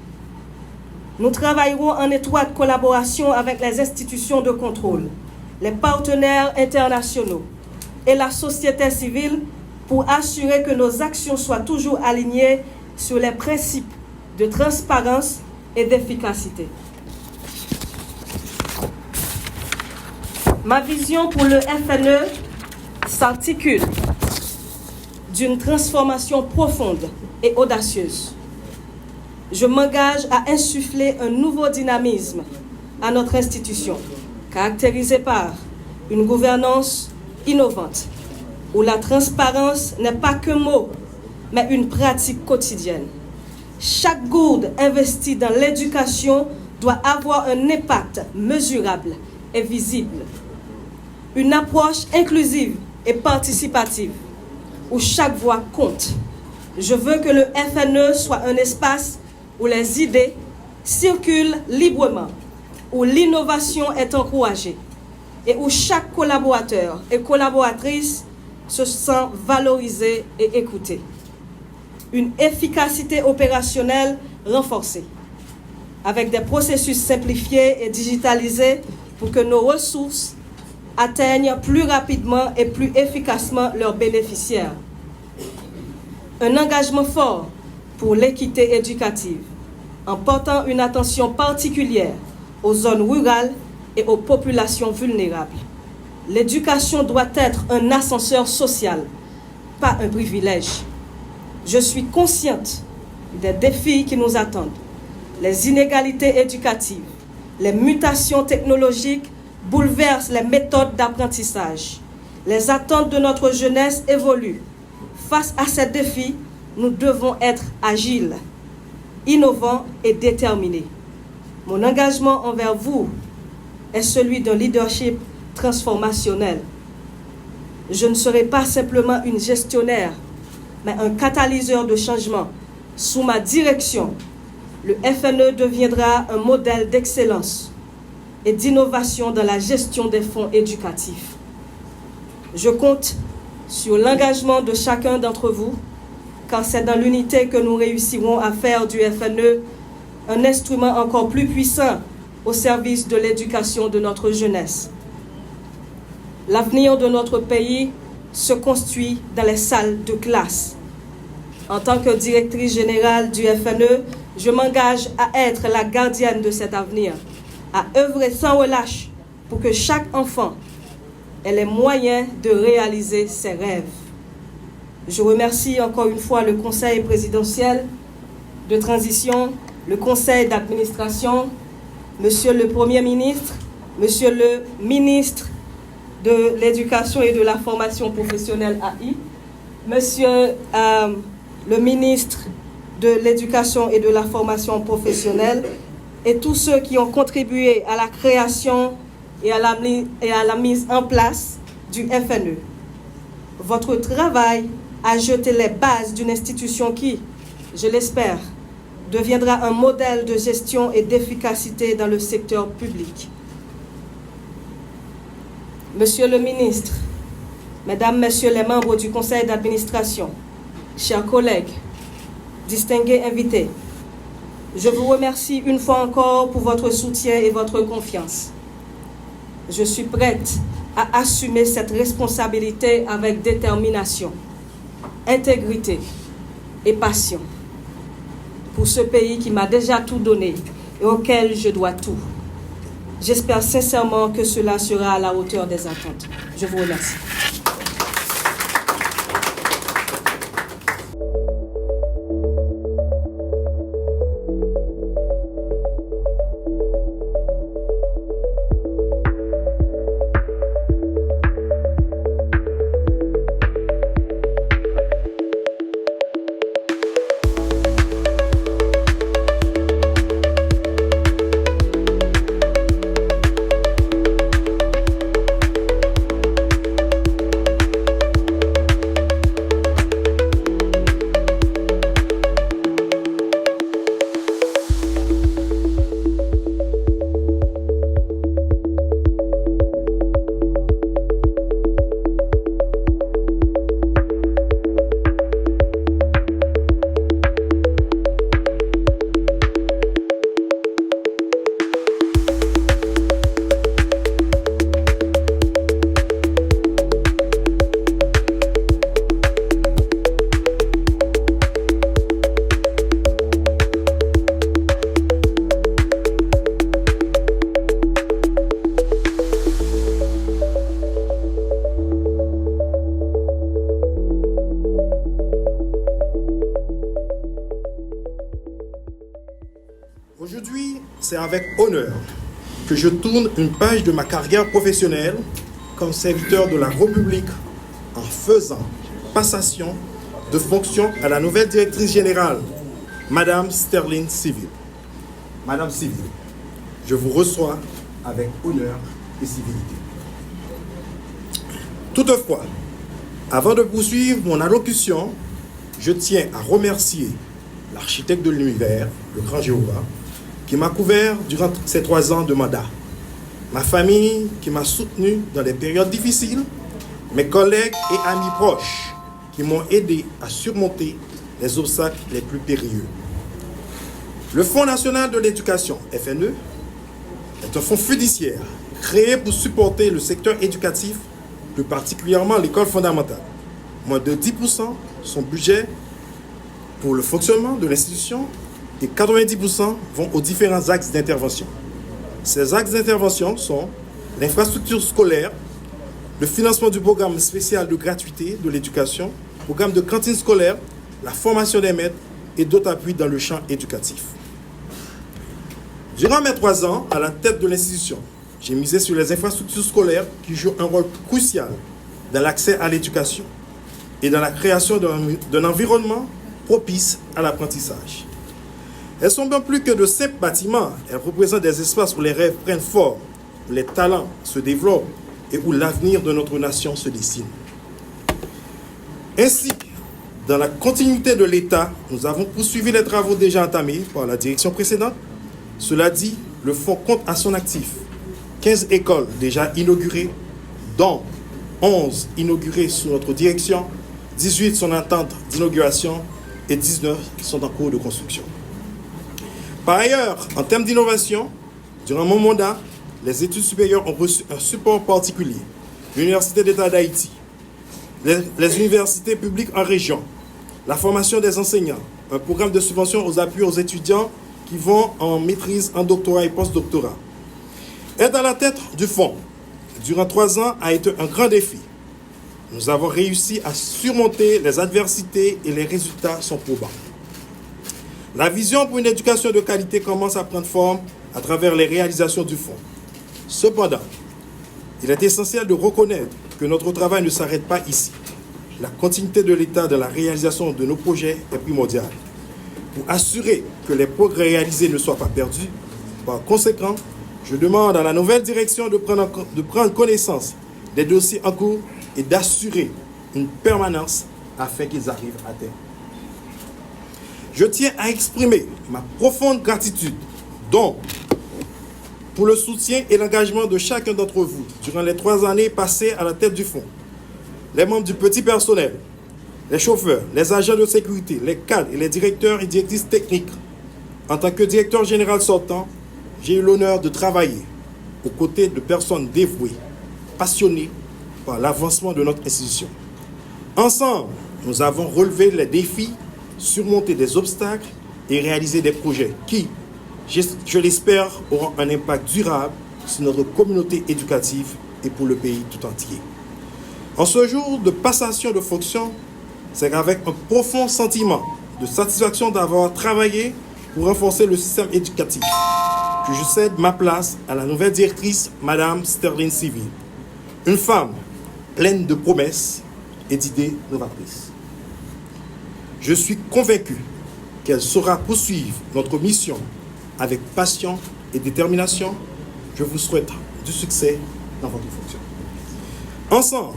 Nous travaillerons en étroite collaboration avec les institutions de contrôle, les partenaires internationaux et la société civile pour assurer que nos actions soient toujours alignées sur les principes de transparence et d'efficacité. Ma vision pour le FNE s'articule d'une transformation profonde et audacieuse. Je m'engage à insuffler un nouveau dynamisme à notre institution, caractérisé par une gouvernance innovante, où la transparence n'est pas qu'un mot, mais une pratique quotidienne. Chaque gourde investie dans l'éducation doit avoir un impact mesurable et visible. Une approche inclusive et participative, où chaque voix compte. Je veux que le FNE soit un espace où les idées circulent librement, où l'innovation est encouragée et où chaque collaborateur et collaboratrice se sent valorisé et écouté. Une efficacité opérationnelle renforcée, avec des processus simplifiés et digitalisés pour que nos ressources atteignent plus rapidement et plus efficacement leurs bénéficiaires. Un engagement fort pour l'équité éducative, en portant une attention particulière aux zones rurales et aux populations vulnérables. L'éducation doit être un ascenseur social, pas un privilège. Je suis consciente des défis qui nous attendent. Les inégalités éducatives, les mutations technologiques bouleversent les méthodes d'apprentissage. Les attentes de notre jeunesse évoluent. Face à ces défis, nous devons être agiles, innovants et déterminés. Mon engagement envers vous est celui d'un leadership transformationnel. Je ne serai pas simplement une gestionnaire, mais un catalyseur de changement. Sous ma direction, le FNE deviendra un modèle d'excellence et d'innovation dans la gestion des fonds éducatifs. Je compte sur l'engagement de chacun d'entre vous, car c'est dans l'unité que nous réussirons à faire du FNE un instrument encore plus puissant au service de l'éducation de notre jeunesse. L'avenir de notre pays se construit dans les salles de classe. En tant que directrice générale du FNE, je m'engage à être la gardienne de cet avenir, à œuvrer sans relâche pour que chaque enfant ait les moyens de réaliser ses rêves. Je remercie encore une fois le Conseil présidentiel de transition, le Conseil d'administration, Monsieur le Premier ministre, Monsieur le ministre de l'Éducation et de la formation professionnelle AI, Monsieur le ministre de l'Éducation et de la formation professionnelle et tous ceux qui ont contribué à la création et à la mise en place du FNE. Votre travail a jeté les bases d'une institution qui, je l'espère, deviendra un modèle de gestion et d'efficacité dans le secteur public. Monsieur le ministre, Mesdames, Messieurs les membres du Conseil d'administration, chers collègues, distingués invités, je vous remercie une fois encore pour votre soutien et votre confiance. Je suis prête à assumer cette responsabilité avec détermination, intégrité et passion pour ce pays qui m'a déjà tout donné et auquel je dois tout. J'espère sincèrement que cela sera à la hauteur des attentes. Je vous remercie. Aujourd'hui, c'est avec honneur que je tourne une page de ma carrière professionnelle comme serviteur de la République en faisant passation de fonction à la nouvelle directrice générale, Madame Sterling Civil. Madame Civil, je vous reçois avec honneur et civilité. Toutefois, avant de poursuivre mon allocution, je tiens à remercier l'architecte de l'univers, le grand Jéhovah, qui m'a couvert durant ces 3 ans de mandat, ma famille qui m'a soutenu dans les périodes difficiles, mes collègues et amis proches qui m'ont aidé à surmonter les obstacles les plus périlleux. Le Fonds national de l'éducation, FNE, est un fonds fiduciaire créé pour supporter le secteur éducatif, plus particulièrement l'école fondamentale. Moins de 10% son budget pour le fonctionnement de l'institution et 90% vont aux différents axes d'intervention. Ces axes d'intervention sont l'infrastructure scolaire, le financement du programme spécial de gratuité de l'éducation, programme de cantine scolaire, la formation des maîtres et d'autres appuis dans le champ éducatif. Durant mes 3 ans à la tête de l'institution, j'ai misé sur les infrastructures scolaires qui jouent un rôle crucial dans l'accès à l'éducation et dans la création d'un environnement propices à l'apprentissage. Elles sont bien plus que de simples bâtiments. Elles représentent des espaces où les rêves prennent forme, où les talents se développent et où l'avenir de notre nation se dessine. Ainsi, dans la continuité de l'État, nous avons poursuivi les travaux déjà entamés par la direction précédente. Cela dit, le fonds compte à son actif 15 écoles déjà inaugurées, dont 11 inaugurées sous notre direction, 18 sont en attente d'inauguration et 19 sont en cours de construction. Par ailleurs, en termes d'innovation, durant mon mandat, les études supérieures ont reçu un support particulier. L'Université d'État d'Haïti, les universités publiques en région, la formation des enseignants, un programme de subvention aux appuis aux étudiants qui vont en maîtrise, en doctorat et post-doctorat. Être à la tête du fonds durant 3 ans a été un grand défi. Nous avons réussi à surmonter les adversités et les résultats sont probants. La vision pour une éducation de qualité commence à prendre forme à travers les réalisations du fonds. Cependant, il est essentiel de reconnaître que notre travail ne s'arrête pas ici. La continuité de l'État dans la réalisation de nos projets est primordiale. Pour assurer que les progrès réalisés ne soient pas perdus, par conséquent, je demande à la nouvelle direction de prendre connaissance des dossiers en cours et d'assurer une permanence afin qu'ils arrivent à terme. Je tiens à exprimer ma profonde gratitude, donc, pour le soutien et l'engagement de chacun d'entre vous durant les 3 années passées à la tête du fonds. Les membres du petit personnel, les chauffeurs, les agents de sécurité, les cadres et les directeurs et directrices techniques. En tant que directeur général sortant, j'ai eu l'honneur de travailler aux côtés de personnes dévouées, passionnées par l'avancement de notre institution. Ensemble, nous avons relevé les défis, surmonté des obstacles et réalisé des projets qui, je l'espère, auront un impact durable sur notre communauté éducative et pour le pays tout entier. En ce jour de passation de fonction, c'est avec un profond sentiment de satisfaction d'avoir travaillé pour renforcer le système éducatif que je cède ma place à la nouvelle directrice, Madame Sterling Civil, une femme pleine de promesses et d'idées novatrices. Je suis convaincu qu'elle saura poursuivre notre mission avec passion et détermination. Je vous souhaite du succès dans votre fonction. Ensemble,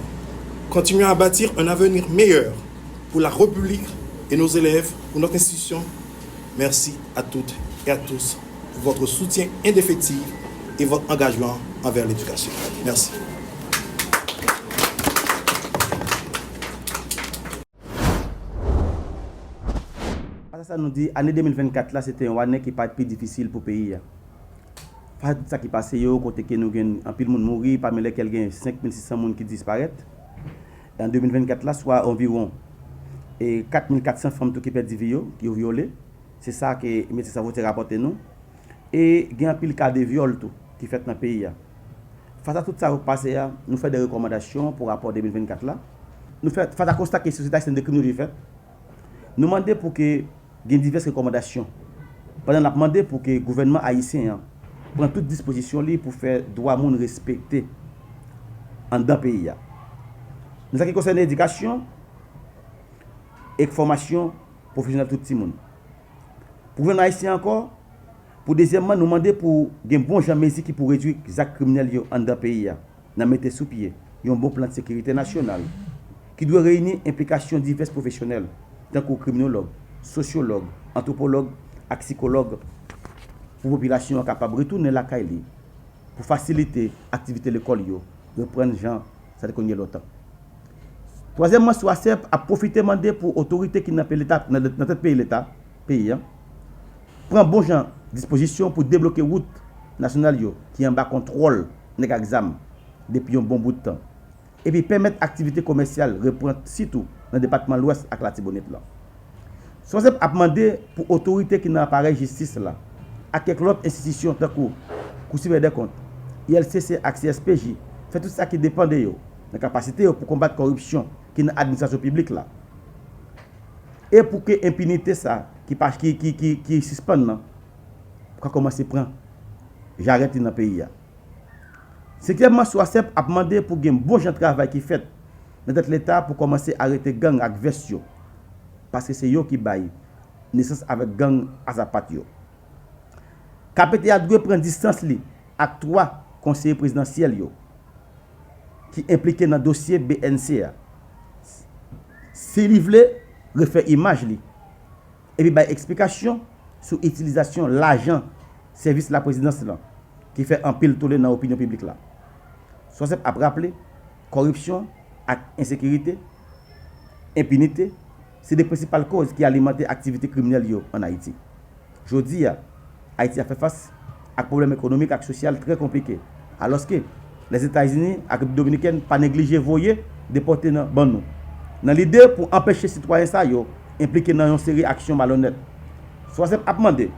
continuons à bâtir un avenir meilleur pour la République et nos élèves, pour notre institution. Merci à toutes et à tous pour votre soutien indéfectible et votre engagement envers l'éducation. Merci. Ça nous dit l'année 2024 là c'était une année qui pas plus difficile pour le pays. Face tout ça qui passe yo côté que nous gagne en pile monde mourir parmi lesquels gagne 5600 monde qui disparaissent. En 2024 là soit environ 4400 femmes qui perdent vie qui ont violé. C'est ça que médecin ça va rapporter nous et gagne un pile cas de viol tout qui fait dans le pays. Face à tout ça qui passe nous fait des recommandations pour rapport 2024 là. Nous fait face à constat que société haïtienne de criminalité fait. Nous demander pour que il y a diverses recommandations. Pendant la demandé pour que le gouvernement haïtien prenne toutes dispositions pour faire droit monde respecter en dans le pays. Nous ce qui concerne l'éducation et formation professionnelle tout le monde. Pour gouvernement haïtien encore, pour deuxièmement, nous demander pour un bon genre qui pour réduire les actes criminels en dans le pays. Nous mettre sous pied un bon plan de sécurité nationale qui doit réunir implications diverses professionnelles, tant que criminologues, sociologues, anthropologues et psychologues pour la population capable de retourner la caille pour faciliter l'activité de l'école, reprendre les gens, ça fait qu'on y a longtemps. Troisièmement, SOACEP a profité demander pour l'autorité qui n'a pas l'État, dans notre pays, prend bon genre disposition pour débloquer la route nationale qui est en bas contrôle des examens depuis un bon bout de temps. Et puis permettre l'activité commerciale reprendre surtout dans le département de l'Ouest avec la Tibonite là. SOACEP a demandé pour l'autorité qui n'a appareil justice là, à quelques autres institutions tant que Cour des comptes, ILCC, CSPJ, fait tout ça qui dépend de eux, la capacité pour combattre la corruption qui est dans l'administration publique là. Et pour que l'impunité ça qui suspend pour commencer à prendre j'arrête dans le pays. Secrètement, SOACEP a demandé pour un bon genre de travail qui fait dans l'État pour commencer à arrêter gang avec version parce que c'est eux qui baillent naissance avec gang Azapat yo. KPTA doit prendre distance li avec 3 conseillers présidentiels yo qui impliqués dans le dossier BNCA. Si li vle refaire image li et puis bay explication sur utilisation l'argent service la présidence là qui fait un pile tollé dans l'opinion publique là. Soit c'est à rappeler corruption, insécurité, impunité, c'est les principales causes qui alimentent l'activité criminelle en Haïti. Aujourd'hui, Haïti a fait face à un problème économique et social très compliqué. Alors que les États-Unis et la République dominicaine pas négligé voyer déporter dans bon nous. Dans l'idée pour empêcher les citoyens ça impliquer dans une série d'actions malhonnêtes. Soit c'est à demander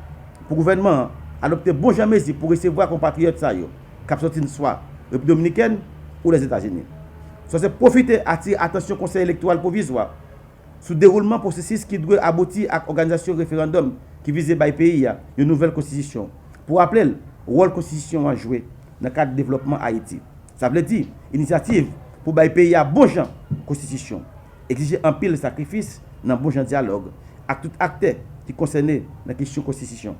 pour le gouvernement adopter bon jamais pour recevoir compatriotes ça qui sorti soit République dominicaine ou les États-Unis. Soit c'est profiter attirer attention conseil électoral provisoire sous déroulement processus qui doit aboutir à l'organisation référendum qui vise le pays une nouvelle constitution pour rappeler le rôle constitution à jouer dans le cadre du développement Haïti. Ça veut dire initiative pour le pays à bon genre constitution, exiger un pile de sacrifice dans bon genre dialogue avec tout acteur qui concerne la question constitution.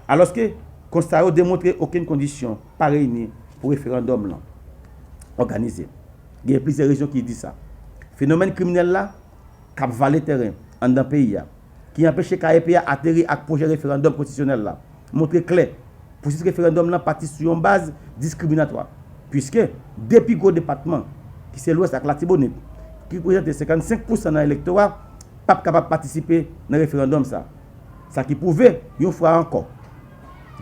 Alors que constat a démontré aucune condition pas réunie pour référendum là organisé. Il y a plusieurs régions qui disent ça. Phénomène criminel là cap valer terrain en dans pays qui empêche KPA atterrir avec projet référendum constitutionnel là. Montrer clair pour ce référendum là parti sur une base discriminatoire puisque depuis gros département qui c'est l'ouest avec la Tibonite qui représente 55% dans l'électorat pas capable de participer dans le référendum ça. Ça qui prouvait une fois encore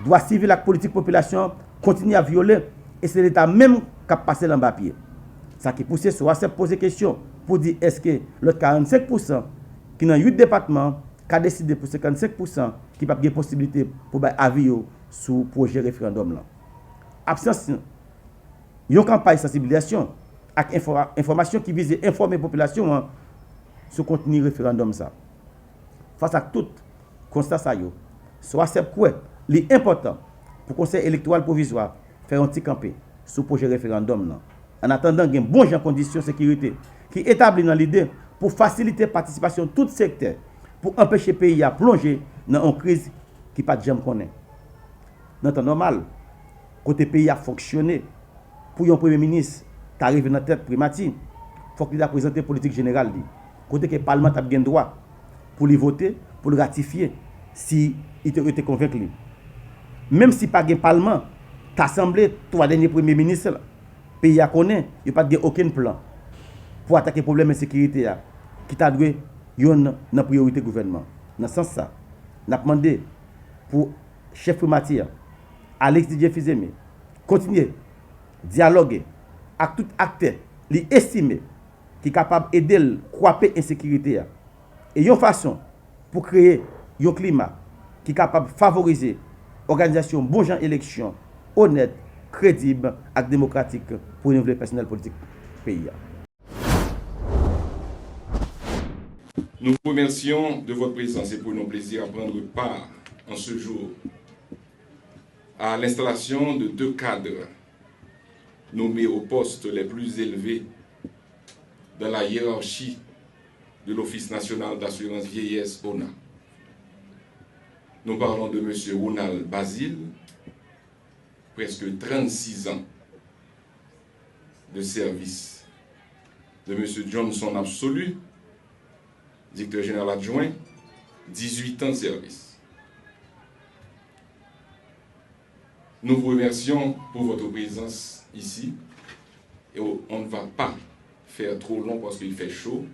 droit civil et la politique population continue à violer et c'est l'État même qui a passé dans le papier. Ça qui pousse sur à se poser question pour dire est-ce que le 45% qui dans 8 départements qui a décidé pour 55% qui pas de possibilité pour avis sur projet référendum là. Absence une campagne de sensibilisation avec information qui vise à informer la population sur le contenu référendum ça. Face à tout constat ça soit c'est quoi l'important pour le conseil électoral provisoire faire un petit campé sur le projet référendum là. En attendant qu'il y ait bon genre conditions de sécurité qui établit dans l'idée pour faciliter la participation de tout secteur pour empêcher le pays à plonger dans une crise qui pas de jamais connaît. Dans le temps normal, côté pays a fonctionné pour un premier ministre qui arrive dans la tête primature, il faut qu'il ait présenté politique générale. Côté que le Parlement a bien droit pour le voter, pour le ratifier si il était convaincu. Même si pas de Parlement, l'Assemblée, 3 derniers premiers ministres, le pays a connaît, il n'y a pas aucun plan pour attaquer le problème de sécurité qui t'a doué une priorité gouvernement. Dans ce sens, nous avons demandé pour chef primature, Alex Didier Fizeme, continuer à dialoguer avec tout acteur, lui estimer qui est capable d'aider à croiser l'insécurité. Et une façon pour créer un climat qui est capable de favoriser l'organisation bon genre élection honnête, crédible et démocratique pour renouveler le personnel politique du pays. Nous vous remercions de votre présence et pour nos plaisirs à prendre part en ce jour à l'installation de 2 cadres nommés aux postes les plus élevés dans la hiérarchie de l'Office national d'assurance vieillesse ONA. Nous parlons de M. Ronald Basile, presque 36 ans de service, de M. Johnson Absolu, directeur général adjoint, 18 ans de service. Nous vous remercions pour votre présence ici et on ne va pas faire trop long parce qu'il fait chaud.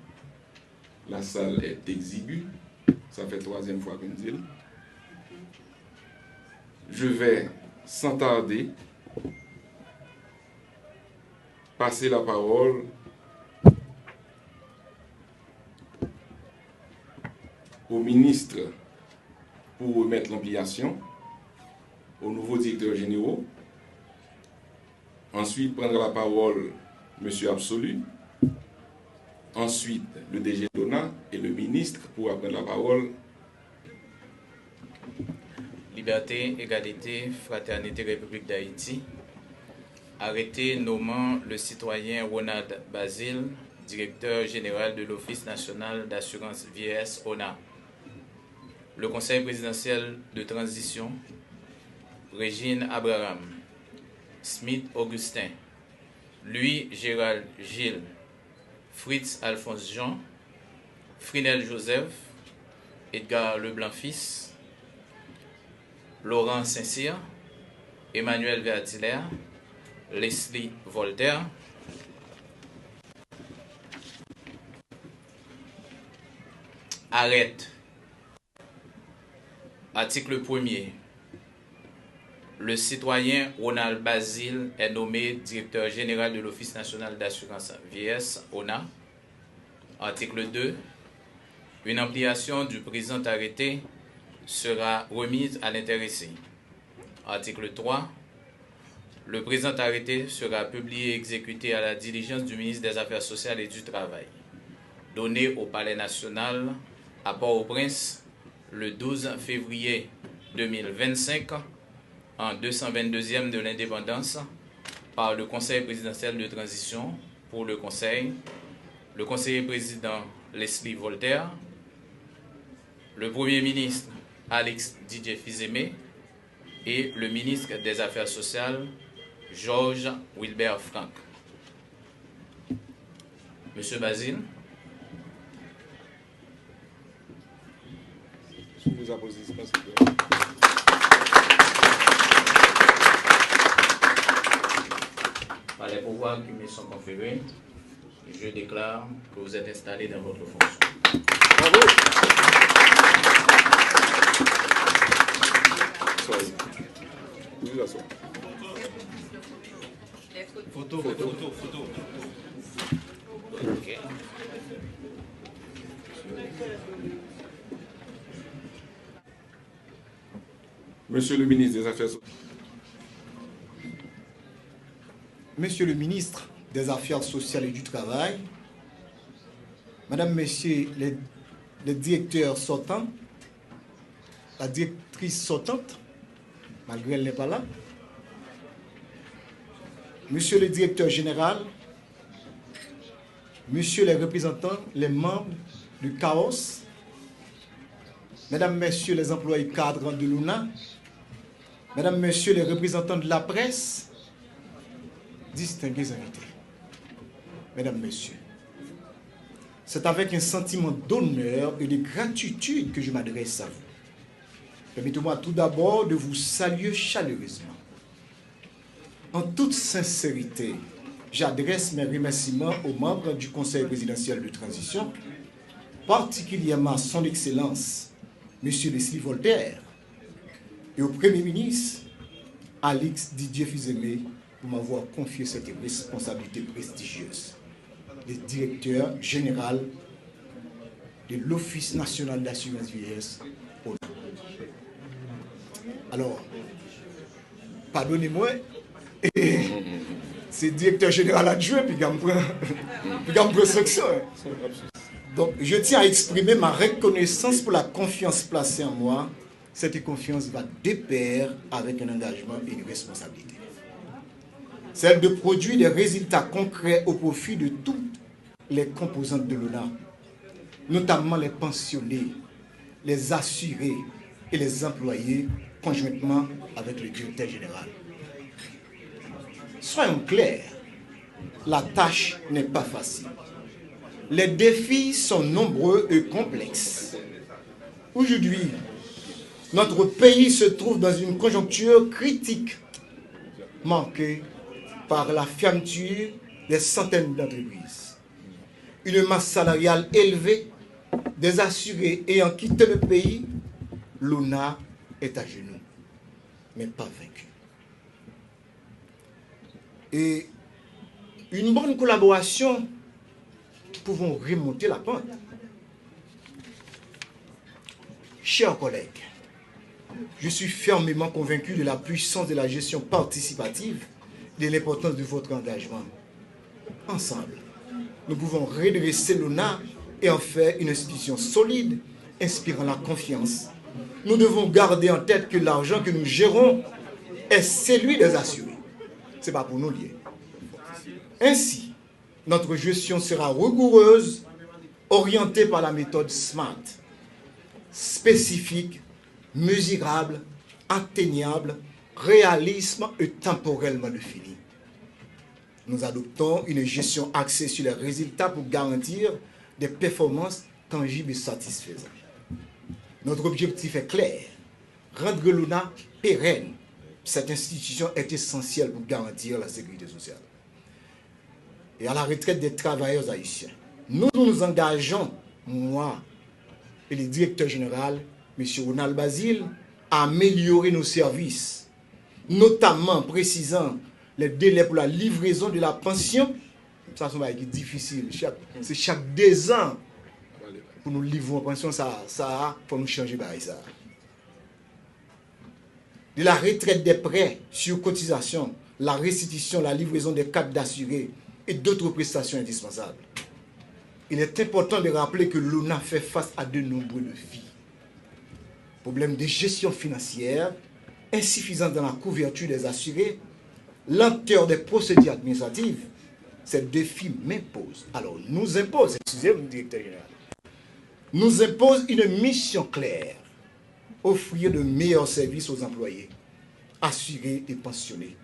La salle est exiguë, ça fait 3e fois que nous disons. Je vais sans tarder passer la parole au ministre pour remettre l'ampliation, au nouveau directeur général. Ensuite, prendre la parole M. Absolu. Ensuite, le DG d'ONA et le ministre pour prendre la parole. Liberté, égalité, fraternité, République d'Haïti. Arrêté nommant le citoyen Ronald Basile, directeur général de l'Office national d'assurance vieillesse, ONA. Le Conseil présidentiel de transition, Régine Abraham, Smith Augustin, Louis Gérald Gilles, Fritz Alphonse Jean, Frinel Joseph, Edgar Leblanc-Fils, Laurent Saint-Cyr, Emmanuel Vertiller, Leslie Voltaire, Arrête. Article 1er. Le citoyen Ronald Basile est nommé directeur général de l'Office national d'assurance vieillesse, ONA. Article 2. Une ampliation du présent arrêté sera remise à l'intéressé. Article 3. Le présent arrêté sera publié et exécuté à la diligence du ministre des Affaires sociales et du Travail. Donné au Palais national à Port-au-Prince le 12 février 2025 en 222e de l'indépendance par le Conseil présidentiel de transition pour le Conseil, le conseiller président Leslie Voltaire, le Premier ministre Alex Didier Fils-Aimé et le ministre des Affaires sociales Georges Wilbert Frank. Monsieur Basile. Sous vos appositions, Par les pouvoirs qui me sont conférés, je déclare que vous êtes installé dans votre fonction. Bravo. Soyez. Vous asseoir. Photo. Ok. Monsieur le ministre des Affaires sociales. Monsieur le ministre des Affaires sociales et du Travail, Madame, Messieurs les directeurs sortants, la directrice sortante, malgré elle n'est pas là, Monsieur le directeur général, Messieurs les représentants, les membres du CAOS, Mesdames, Messieurs les employés cadres de l'ONA, Mesdames, Messieurs les représentants de la presse, distingués invités, Mesdames, Messieurs, c'est avec un sentiment d'honneur et de gratitude que je m'adresse à vous. Permettez-moi tout d'abord de vous saluer chaleureusement. En toute sincérité, j'adresse mes remerciements aux membres du Conseil présidentiel de transition, particulièrement à son Excellence, M. Leslie Voltaire, et au Premier ministre, Alex Didier Fils-Aimé, pour m'avoir confié cette responsabilité prestigieuse de directeur général de l'Office national d'assurance vieillesse. Alors, pardonnez-moi, c'est directeur général adjoint, puis il prend sanction. Donc, je tiens à exprimer ma reconnaissance pour la confiance placée en moi. Cette confiance va de pair avec un engagement et une responsabilité. Celle de produire des résultats concrets au profit de toutes les composantes de l'ONA, notamment les pensionnés, les assurés et les employés, conjointement avec le directeur général. Soyons clairs, la tâche n'est pas facile. Les défis sont nombreux et complexes. Aujourd'hui, notre pays se trouve dans une conjoncture critique, marquée par la fermeture des centaines d'entreprises, une masse salariale élevée, des assurés ayant quitté le pays. L'ONA est à genoux, mais pas vaincue. Et une bonne collaboration, pouvons remonter la pente. Chers collègues, je suis fermement convaincu de la puissance de la gestion participative et de l'importance de votre engagement. Ensemble, nous pouvons redresser l'ONA et en faire une institution solide, inspirant la confiance. Nous devons garder en tête que l'argent que nous gérons est celui des assurés. Ce n'est pas pour nous lier. Ainsi, Notre gestion sera rigoureuse, orientée par la méthode SMART, spécifique, mesurable, atteignable, réalisme et temporellement défini. Nous adoptons une gestion axée sur les résultats pour garantir des performances tangibles et satisfaisantes. Notre objectif est clair, rendre l'ONA pérenne. Cette institution est essentielle pour garantir la sécurité sociale. Et à la retraite des travailleurs haïtiens, nous nous engageons, moi et le directeur général, M. Ronald Basile, à améliorer nos services, notamment en précisant les délais pour la livraison de la pension. Ça, c'est difficile. C'est chaque 2 ans pour nous livrer la pension, ça pour nous changer par ça. De la retraite des prêts sur cotisation, la restitution, la livraison des cartes d'assurés et d'autres prestations indispensables. Il est important de rappeler que l'ONA fait face à de nombreux défis. Problèmes de gestion financière, insuffisance dans la couverture des assurés, lenteur des procédures administratives. Ces défis m'imposent. Alors, nous imposent, excusez-moi, directeur général, nous impose une mission claire. Offrir de meilleurs services aux employés, assurés et pensionnés.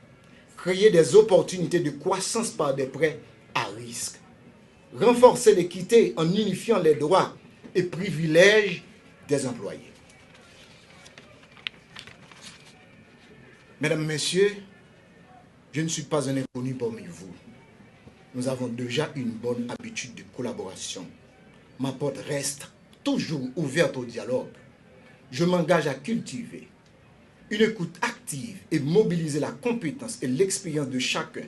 Créer des opportunités de croissance par des prêts à risque. Renforcer l'équité en unifiant les droits et privilèges des employés. Mesdames, Messieurs, je ne suis pas un inconnu parmi vous. Nous avons déjà une bonne habitude de collaboration. Ma porte reste toujours ouverte au dialogue. Je m'engage à cultiver une écoute active et mobiliser la compétence et l'expérience de chacun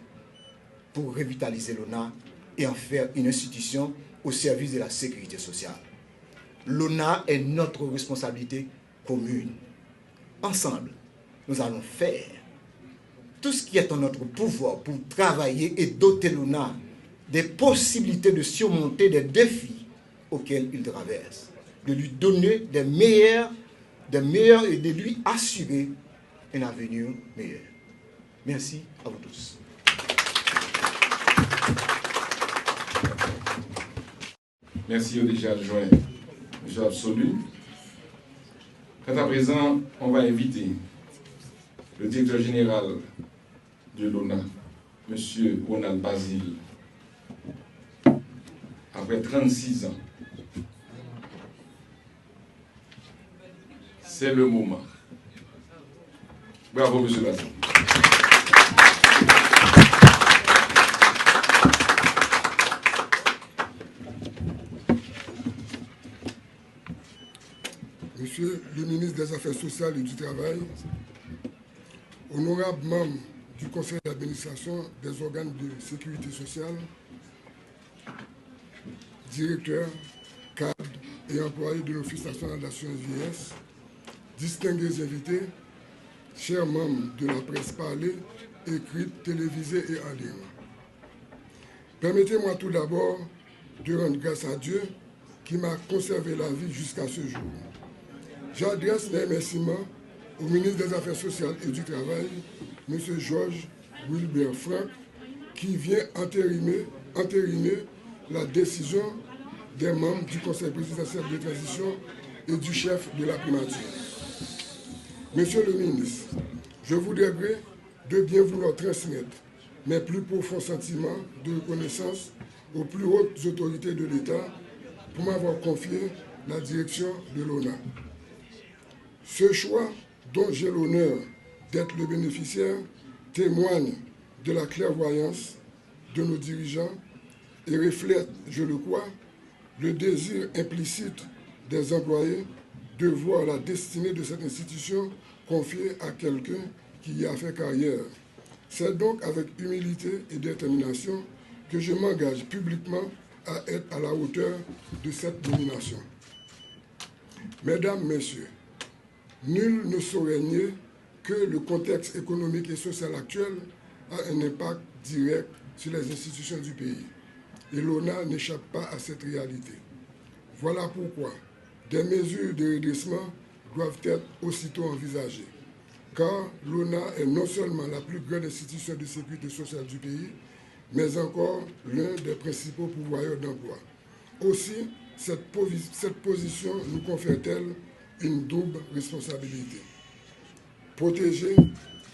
pour revitaliser l'ONA et en faire une institution au service de la sécurité sociale. L'ONA est notre responsabilité commune. Ensemble, nous allons faire tout ce qui est en notre pouvoir pour travailler et doter l'ONA des possibilités de surmonter des défis auxquels il traverse, de lui donner des meilleurs et de lui assurer un avenir meilleur. Merci à vous tous. Merci au déjà adjoint, M. Absolu. Quant à présent, on va inviter le directeur général de l'ONA, M. Ronald Basile. Après 36 ans, c'est le moment. Bravo, M. Basile. Monsieur le ministre des Affaires sociales et du Travail, honorables membres du conseil d'administration des organes de sécurité sociale, directeurs, cadres et employés de l'Office national d'assurance vieillesse, distingués invités, chers membres de la presse parlée, écrite, télévisée et en ligne. Permettez-moi tout d'abord de rendre grâce à Dieu qui m'a conservé la vie jusqu'à ce jour. J'adresse mes remerciements au ministre des Affaires sociales et du Travail, M. Georges Wilbert Frank, qui vient entériner la décision des membres du Conseil présidentiel de transition et du chef de la primature. Monsieur le ministre, je vous voudrais de bien vouloir transmettre mes plus profonds sentiments de reconnaissance aux plus hautes autorités de l'État pour m'avoir confié la direction de l'ONA. Ce choix, dont j'ai l'honneur d'être le bénéficiaire, témoigne de la clairvoyance de nos dirigeants et reflète, je le crois, le désir implicite des employés de voir la destinée de cette institution confiée à quelqu'un qui y a fait carrière. C'est donc avec humilité et détermination que je m'engage publiquement à être à la hauteur de cette nomination. Mesdames, Messieurs, nul ne saurait nier que le contexte économique et social actuel a un impact direct sur les institutions du pays. Et l'ONA n'échappe pas à cette réalité. Voilà pourquoi des mesures de redressement doivent être aussitôt envisagées. Car l'ONA est non seulement la plus grande institution de sécurité sociale du pays, mais encore l'un des principaux pourvoyeurs d'emploi. Aussi, cette position nous confère-t-elle une double responsabilité. Protéger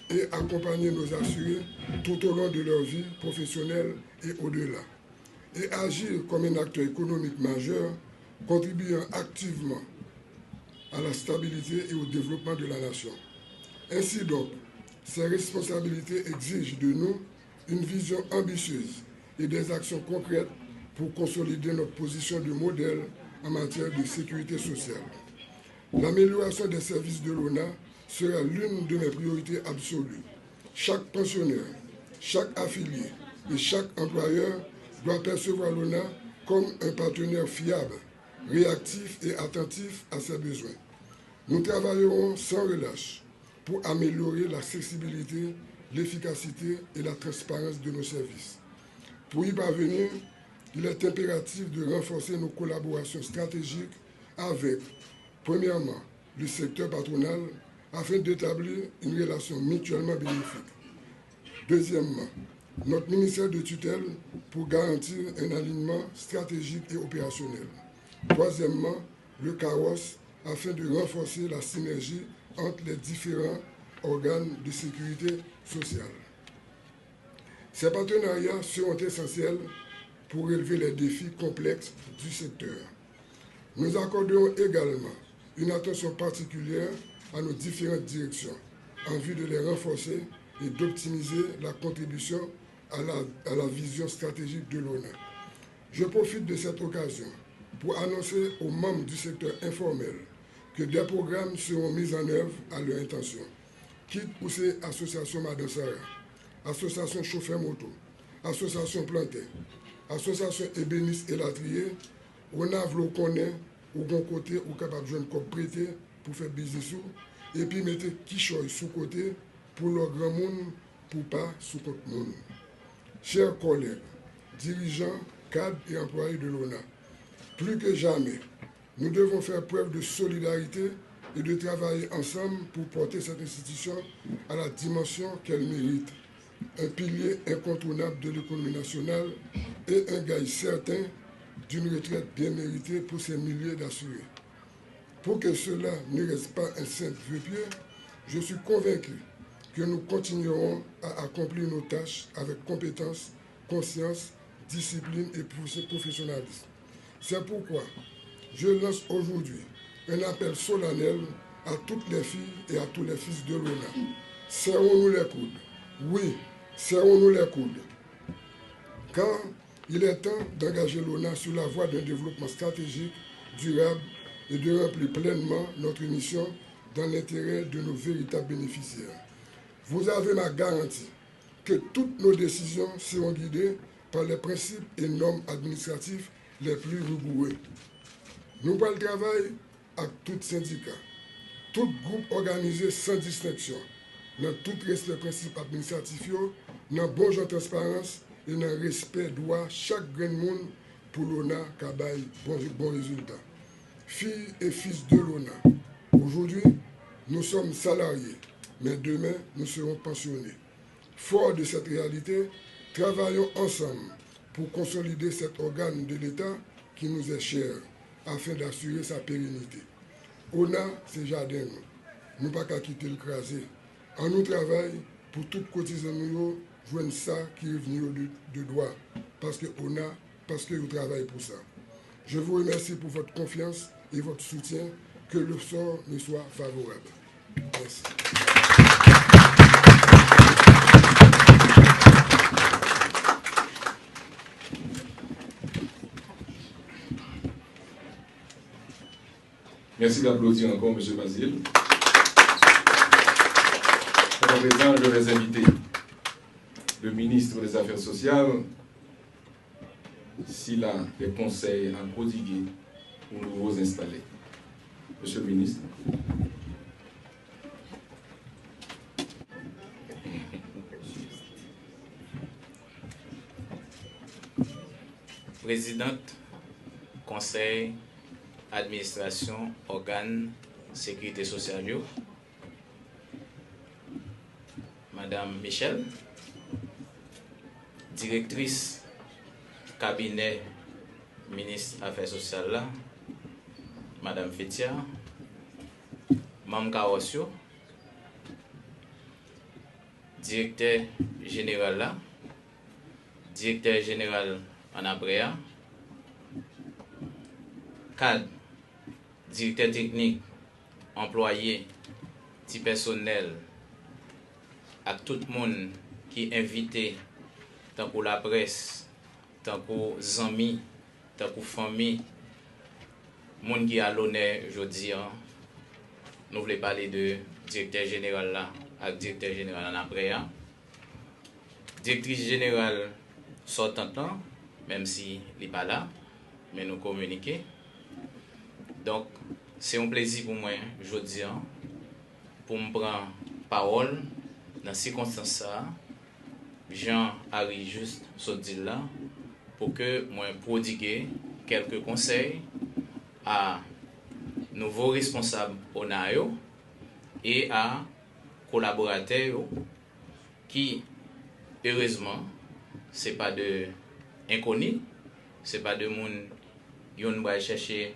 et accompagner nos assurés tout au long de leur vie professionnelle et au-delà. Et agir comme un acteur économique majeur, contribuant activement à la stabilité et au développement de la nation. Ainsi donc, ces responsabilités exigent de nous une vision ambitieuse et des actions concrètes pour consolider notre position de modèle en matière de sécurité sociale. L'amélioration des services de l'ONA sera l'une de mes priorités absolues. Chaque pensionnaire, chaque affilié et chaque employeur doit percevoir l'ONA comme un partenaire fiable, réactif et attentif à ses besoins. Nous travaillerons sans relâche pour améliorer l'accessibilité, l'efficacité et la transparence de nos services. Pour y parvenir, il est impératif de renforcer nos collaborations stratégiques avec, premièrement, le secteur patronal afin d'établir une relation mutuellement bénéfique. Deuxièmement, notre ministère de tutelle pour garantir un alignement stratégique et opérationnel. Troisièmement, le CAOS afin de renforcer la synergie entre les différents organes de sécurité sociale. Ces partenariats seront essentiels pour relever les défis complexes du secteur. Nous accorderons également une attention particulière à nos différentes directions en vue de les renforcer et d'optimiser la contribution à la vision stratégique de l'ONA. Je profite de cette occasion pour annoncer aux membres du secteur informel que des programmes seront mis en œuvre à leur intention. Quitte pour ces associations Madame Sarah, association chauffeur moto, association plantain, association ébéniste et latrier, on a voulu connaître au bon côté ou capable de jouer comme prêter pour faire business et puis mettre quichoy sous côté pour leur grand monde pour pas sous compte monde. Chers collègues, dirigeants, cadres et employés de l'ONA, plus que jamais, nous devons faire preuve de solidarité et de travailler ensemble pour porter cette institution à la dimension qu'elle mérite. Un pilier incontournable de l'économie nationale et un gage certain d'une retraite bien méritée pour ces milliers d'assurés. Pour que cela ne reste pas un simple vieux pied, je suis convaincu que nous continuerons à accomplir nos tâches avec compétence, conscience, discipline et professionnalisme. C'est pourquoi je lance aujourd'hui un appel solennel à toutes les filles et à tous les fils de l'ONA. Serrons-nous les coudes. Oui, serrons-nous les coudes. Car il est temps d'engager l'ONA sur la voie d'un développement stratégique, durable et de remplir pleinement notre mission dans l'intérêt de nos véritables bénéficiaires. Vous avez ma garantie que toutes nos décisions seront guidées par les principes et normes administratifs les plus rigoureux. Nous parlons de travail avec tout syndicat, tout groupe organisé sans distinction, dans tout respect des principes administratifs, dans bon genre de transparence et dans le respect droit chaque grand monde pour l'ONA qui bon résultat. Filles et fils de l'ONA, aujourd'hui, nous sommes salariés, mais demain, nous serons pensionnés. Fort de cette réalité, travaillons ensemble pour consolider cet organe de l'État qui nous est cher, afin d'assurer sa pérennité. ONA, c'est jardin. Nous ne pouvons pas quitter le crasé. En nous travail, pour tout cotisant, nous joignent ça qui est venu de droit. Parce que ONA, parce que vous travaillez pour ça. Je vous remercie pour votre confiance et votre soutien. Que le sort me soit favorable. Merci. Merci d'applaudir encore, M. Basile. À présent, je vais inviter le ministre des Affaires sociales s'il a des conseils à prodiguer aux nouveaux installés. Monsieur le ministre. Présidente, conseil, administration, organes, sécurité sociale, Madame Michel, directrice cabinet ministre Affaires sociales là, Madame Fetia, Mam Kaosio, directeur général là, directeur général en Abrea, cadre, directeur technique, employé, petit personnel, à tout le monde qui est invité, tant pour la presse, tant pour les amis, tant pour la famille, monde qui a l'honneur aujourd'hui, nous voulons parler de directeur général là, avec directeur général en après. Directrice générale sortante, même si elle n'est pas là, mais nous communiquons. Donc, c'est un plaisir pour moi, aujourd'hui, pour me prendre parole dans ces circonstances. Jean-Harry juste sorti là pour que moi prodiguer quelques conseils à nouveaux responsables ONAO et à collaborateurs qui, heureusement, ce n'est pas de inconnus, ce n'est pas de monde qui va chercher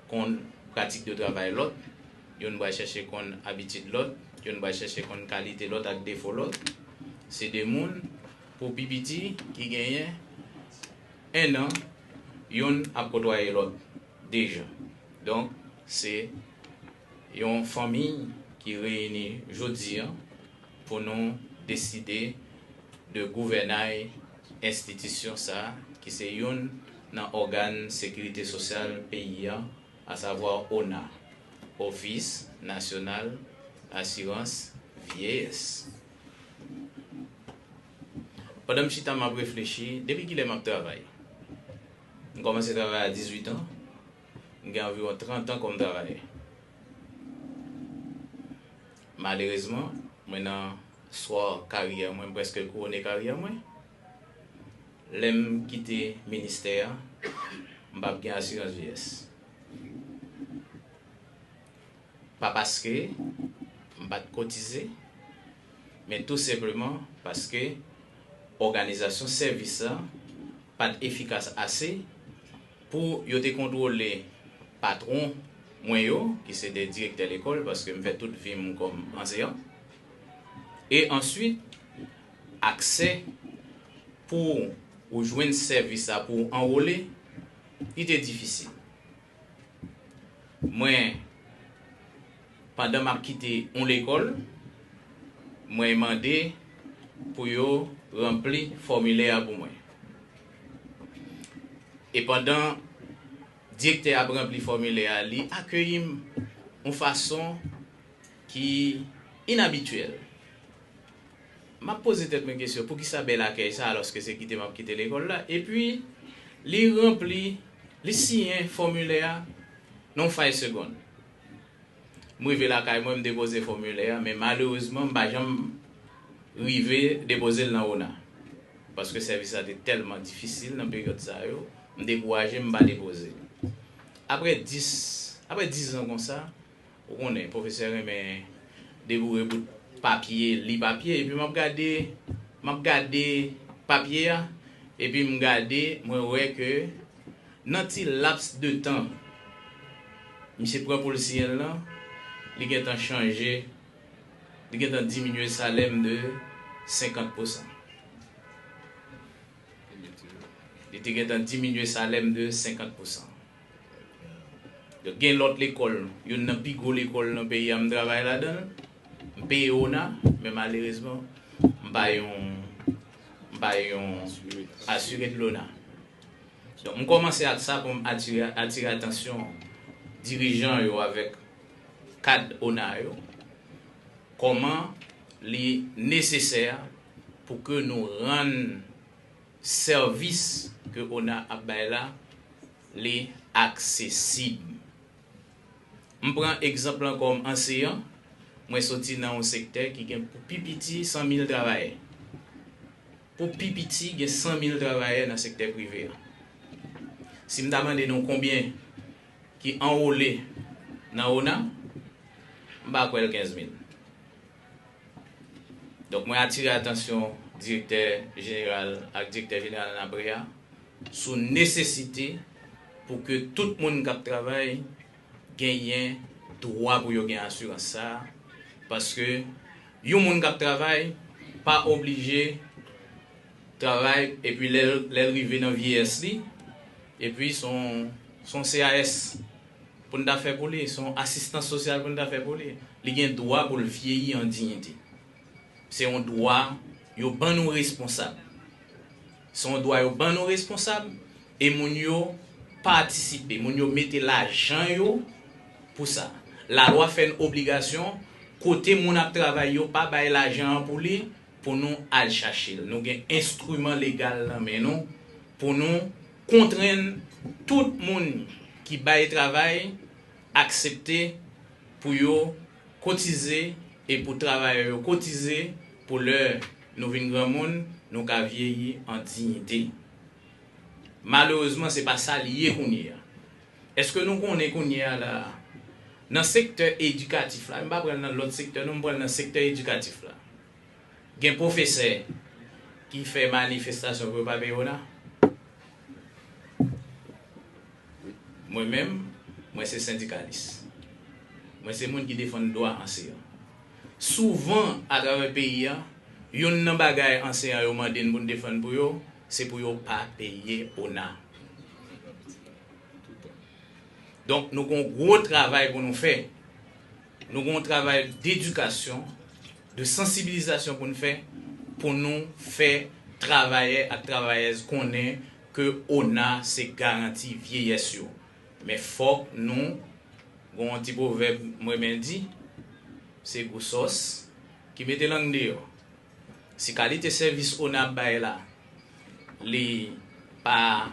qu'on pratique de travail l'autre, qui va chercher qu'on habitude l'autre, qui va chercher qu'on qualité l'autre avec défaut l'autre. C'est des gens pour Pipiti qui gagnent 1 an, ils a côtoyé l'autre déjà. Donc, c'est une famille qui réunit aujourd'hui pour nous décider de gouverner institution ça qui c'est un organe sécurité sociale pays à savoir ONA, Office national assurance vieillesse. Pendant que je m'a réfléchi, depuis qu'il est m'a travail. J'ai commencé à travailler à 18 ans. J'ai environ 30 ans comme travail. Malheureusement, maintenant, soit carrière, moi presque couronné carrière, moi. L'aime quitter le ministère, je n'ai pas assurance vieillesse. Pas parce que je n'ai pas cotisé, mais tout simplement parce que l'organisation service pas efficace assez pour te contrôler patron moi qui c'est des directeurs de l'école parce que je fais toute vie comme enseignant et ensuite accès pour joindre service pour enrôler il était difficile. Moi pendant m'a quitté l'école moi demandé pour yo remplir formulaire pour moi. Et pendant directeur a rempli formulaire, il accueilli en façon qui inhabituelle. M'a posé cette question pour qui ça bel accueil ça alors que c'est quitté l'école là et puis il rempli il signe formulaire non faille seconde. Moi je vais la caille moi me déposer formulaire mais malheureusement bah jamais arrivé déposer dans ONA parce que le service a été tellement difficile dans la période ça yo me décourager me pas déposer après 10 ans comme ça on est professeur mais débourrer bout papier li papier et puis m'a regarder papier et puis me regarder moi ouais que dans petit laps de temps monsieur prend policier là il a changé il a diminué le salaire de 50%. Il a diminué le salaire de 50%. Il y a l'autre école, il y a une plus grosse école dans le pays où je travaille là-dedans. Je paye ONA, mais malheureusement, je ne pas assuré de l'ONA. Donc, je commence à ça pour attirer l'attention des dirigeants avec cadre ONA. Comment les nécessaire pour que nous rendions service que on a à là les accessibles. Je prends exemple comme enseignant, moi sorti dans un secteur qui a pour pipiti 100 000 travailleurs. Pour pipiti, il y a 100 000 travailleurs dans le secteur privé. Si je me demande combien qui enrôlés dans ONA, je vais 15 000. Donc, moi, attirer l'attention directeur général avec directeur général Nabrea sur nécessité pour que tout le monde qui travaille gagne droit pour gagner assurance ça parce que yon monde qui travaille pas obligé travail et puis l'arrivée dans vieillesse et puis son CAS pour nous faire pour lui, son assistance sociale pour nous faire pour lui, il a un droit pour le vieillir en dignité. C'est un droit, il ban nous responsable. C'est un droit, il ban nous responsable et moun yo participer, moun yo mette l'argent yo pour ça. La loi fait une obligation côté moun ap travail yo pas bail l'argent pour lui pour nous aller chercher. Nous avons un instrument légal là mais nous pour nous contraindre tout le monde qui bail travail accepter pour yo cotiser et pour travailler cotiser pour leur nous vinn grand monde nous ka vieillir en dignité. Malheureusement c'est pas ça lié qu'on y a. Est-ce que nous connaissons qu'on y a là dans le secteur éducatif là, on va prendre dans l'autre secteur, nous prendre dans le secteur éducatif là. Il y a un professeur qui fait manifestation pour pas payer là. Moi-même, moi c'est syndicaliste. Moi c'est monde qui défend le droit enseignant. Souvent à travers le pays, yon nan bagay enseignant yo mande pour défendre pour yo, c'est pour yo pas payer ONA. Donc nous avons un gros travail pour nous faire. Nous avons un travail d'éducation, de sensibilisation pour nous faire travailler à travailleuses qu'on est que ONA c'est garanti vieillesse. Mais faut que nous avons un petit proverbe moi-même dit, c'est Goussos qui mette langue dehors. Si qualité service ONA bail là, li pas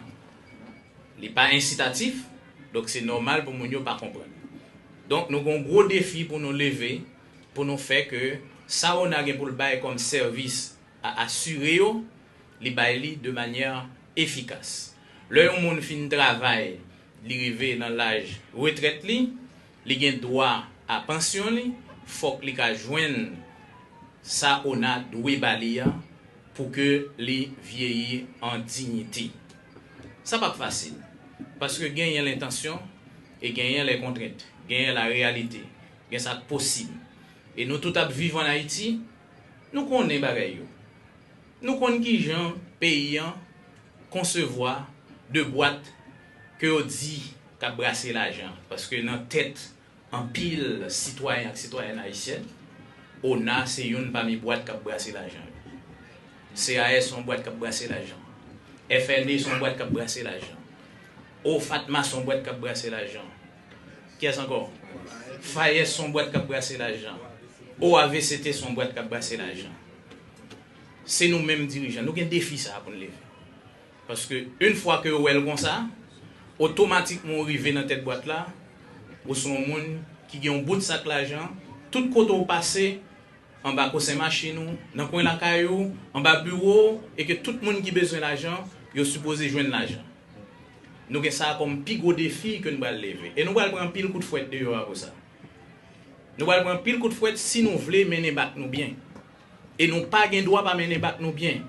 incitatif, donc c'est normal pour nous pas comprendre. Donc nous avons un gros défi pour nous lever, pour nous faire que ça on a pour le bail comme service à assurer les bail de manière efficace. Le monde fin travail, li rive dans l'âge retraite li a droit à pension li, faut que li ka joindre ça on a doué balia pour que les vieillir en dignité. Ça pas facile parce que gagner l'intention et gagner les contraintes, gagner la réalité, gagner ça possible. Et nous tout à vivre en Haïti, nous connaissons bagay yo. Nous connaissons qui gens payants concevoir de boîtes que on dit qu'a brasser l'argent parce que dans tête en pile citoyen et citoyenne haïtienne, on a c'est une parmi boîte qu'a brasser l'argent. CAS son boîte qu'a brasser l'argent. FND son boîte qu'a brasser l'argent. O Fatma son boîte qu'a brasser l'argent. Qui est encore? Fayez son boîte qu'a brasser l'argent. O AVCT son boîte qu'a brasser l'argent. C'est nous-mêmes dirigeants. Nous avons un défi ça pour nous lever. Parce que une fois que vous êtes comme ça, automatiquement arrivé dans cette boîte là, vous sont un monde qui a un bout de sac l'argent, tout côté au passé en bas de ces machines, dans coin la caillou, en bas bureau et que tout le monde qui a besoin d'argent, il est supposé joindre l'argent. Nous avons ça comme plus gros défi que nous allons lever. Et nous allons prendre pile coup de fouette dehors pour ça. Nous allons prendre pile coup de fouette si nous voulons mener bac nous bien. Et nous pas gain droit pas mener bac nous bien.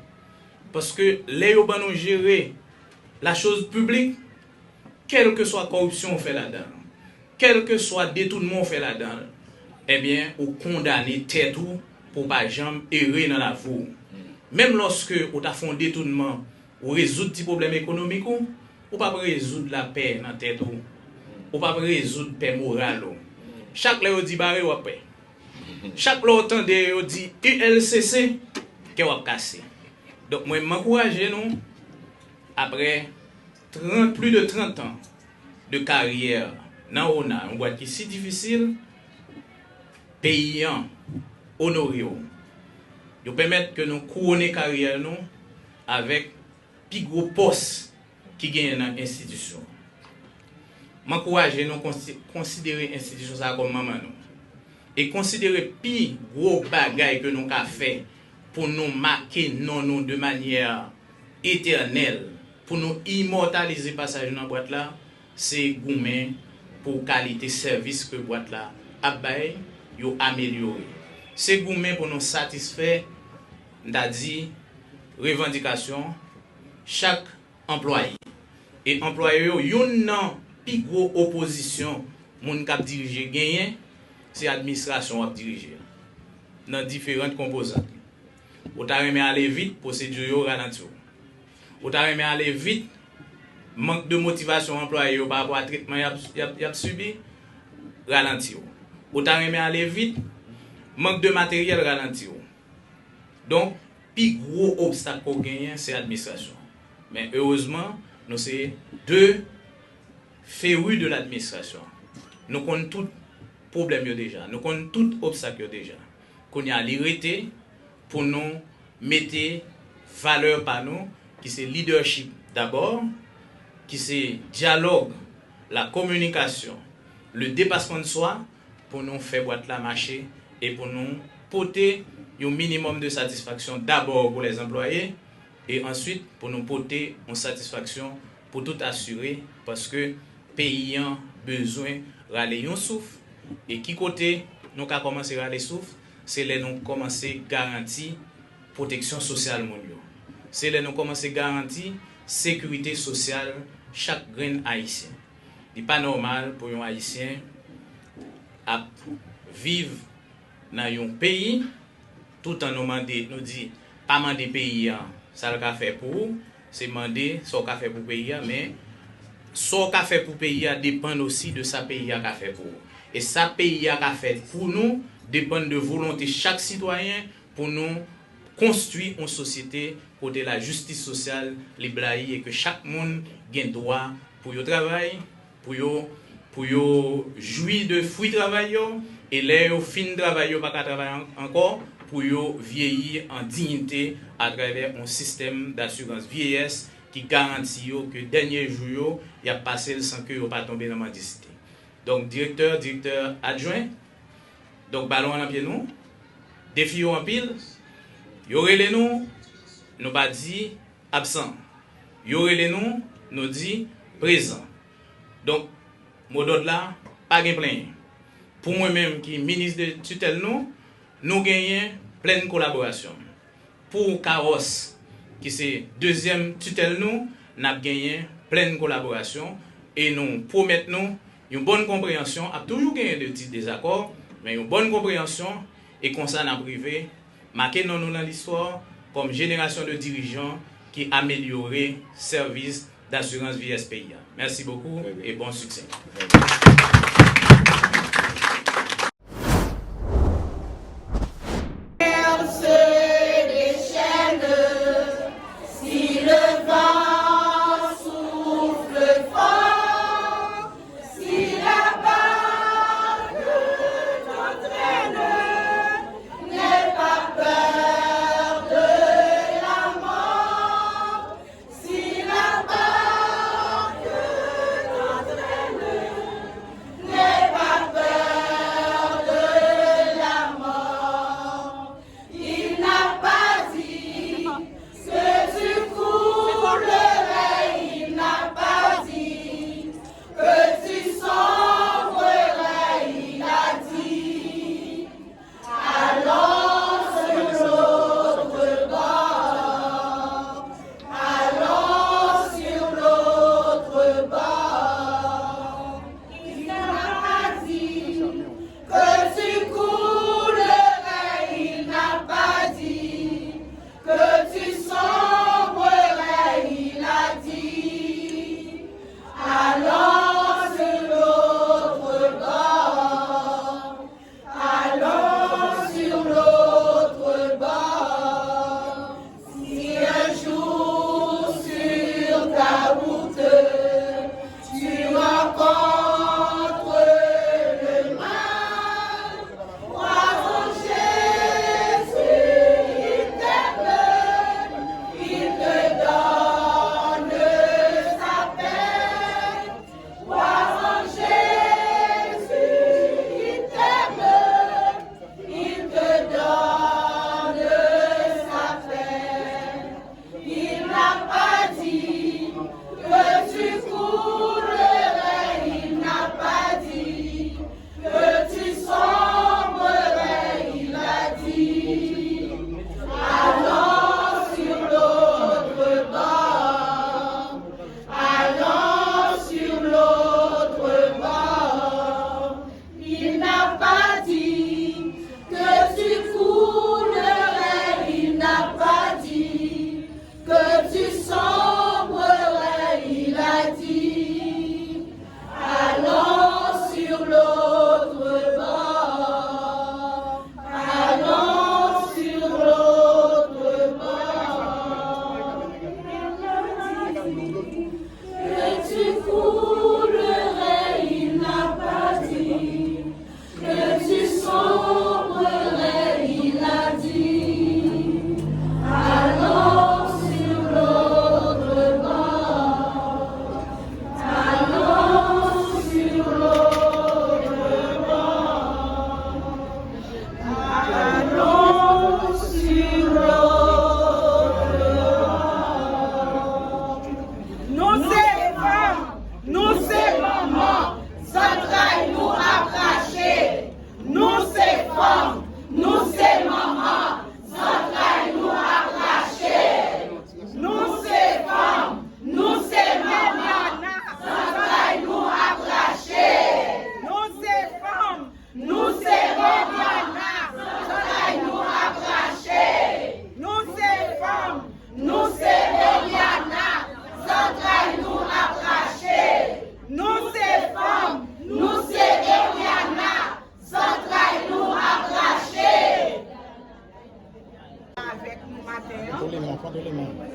Parce que les yo ban nous gérer la chose publique, quelle que soit corruption on fait là-dedans, quel que soit détournement on fait là-dedans, eh bien, on condamne tête ou pour pas jamais errer dans la voie. Même lorsque on a fait un détournement ou résoudre des problèmes économiques, ou pas résoudre la paix dans tête ou pas résoudre la paix morale. Chaque fois on dit barré ou paix. Chaque fois on dit ULCC qui va casser. Donc moi m'encourage nous après plus de 30 ans de carrière dans ONA, une boîte qui est si difficile, payant, honoré, de permettre que nous couronnions carrière nous avec plus gros poste qui gagne dans l'institution. M'encourage nous considérer l'institution ça comme maman nous et considérer plus gros bagaille que nous avons fait pour nous marquer non de manière éternelle, pour nous immortaliser passage dans la boîte là, c'est goumen pour qualité service que boîte là a amélioré. C'est goumen pour nous satisfaire, dit revendication chaque employé. Et employé, yon nan pi gros opposition, moun kap dirige gagné, c'est l'administration qui dirige dans différentes composantes. Ou ta remet aller vite, procédure yo ralenti. Ou ta remet aller vite, manque de motivation employé par rapport à traitement y a subi, ralenti. Ou ta remet aller vite, manque de matériel ralenti. Donc, plus gros obstacle pour gagner, c'est l'administration. Mais heureusement, nous sommes deux férus de l'administration. Nous connaissons tout problème déjà, nous connaissons tout obstacle déjà. Qu'on y a l'irrité pour nous mettre valeur par nous, qui c'est leadership d'abord, qui c'est dialogue, la communication, le dépassement de soi, pour nous faire boîte la marcher et pour nous porter un minimum de satisfaction d'abord pour les employés et ensuite pour nous porter une satisfaction pour tout assurer parce que pays a besoin de râler un souffle et qui côté nous avons commencé à râler souffle, c'est là nous commencer à garantir protection sociale mondiale. C'est là nous commencer à garantir sécurité sociale chaque grain haïtien. Il n'est pas normal pour un haïtien à vivre dans un pays tout en nous dit pas demander pays ça le fait pour c'est demander ce qu'a fait pour pays mais ce qu'a fait pour pays dépend aussi de sa pays qu'a fait pour et sa pays qu'a fait pour nous dépend de volonté chaque citoyen pour nous construire une société côté la justice sociale libre et que chaque monde gagne droit pour yo travail pour yo jouir de fruits travail et les fin travail pas travailler encore pour yo vieillir en dignité à travers un système d'assurance vieillesse qui garantit que dernier jour il a passé sans que yo pas tomber dans la mendicité. Donc directeur adjoint donc ballon en pied nous défi en pile yo relé nous pas dit absent yo relé nous dit présent. Donc mot d'ordre là pas gain plein. Pour moi-même qui ministre de tutelle nous gagnons pleine collaboration. Pour Carros qui c'est deuxième tutelle nous avons gagné pleine collaboration et nous promettons une bonne compréhension, a toujours gagné de petits désaccords, mais une bonne compréhension et comme ça n'a privé marqué nous dans l'histoire comme génération de dirigeants qui amélioraient service d'assurance vie SPI. Merci beaucoup et bon succès. Ne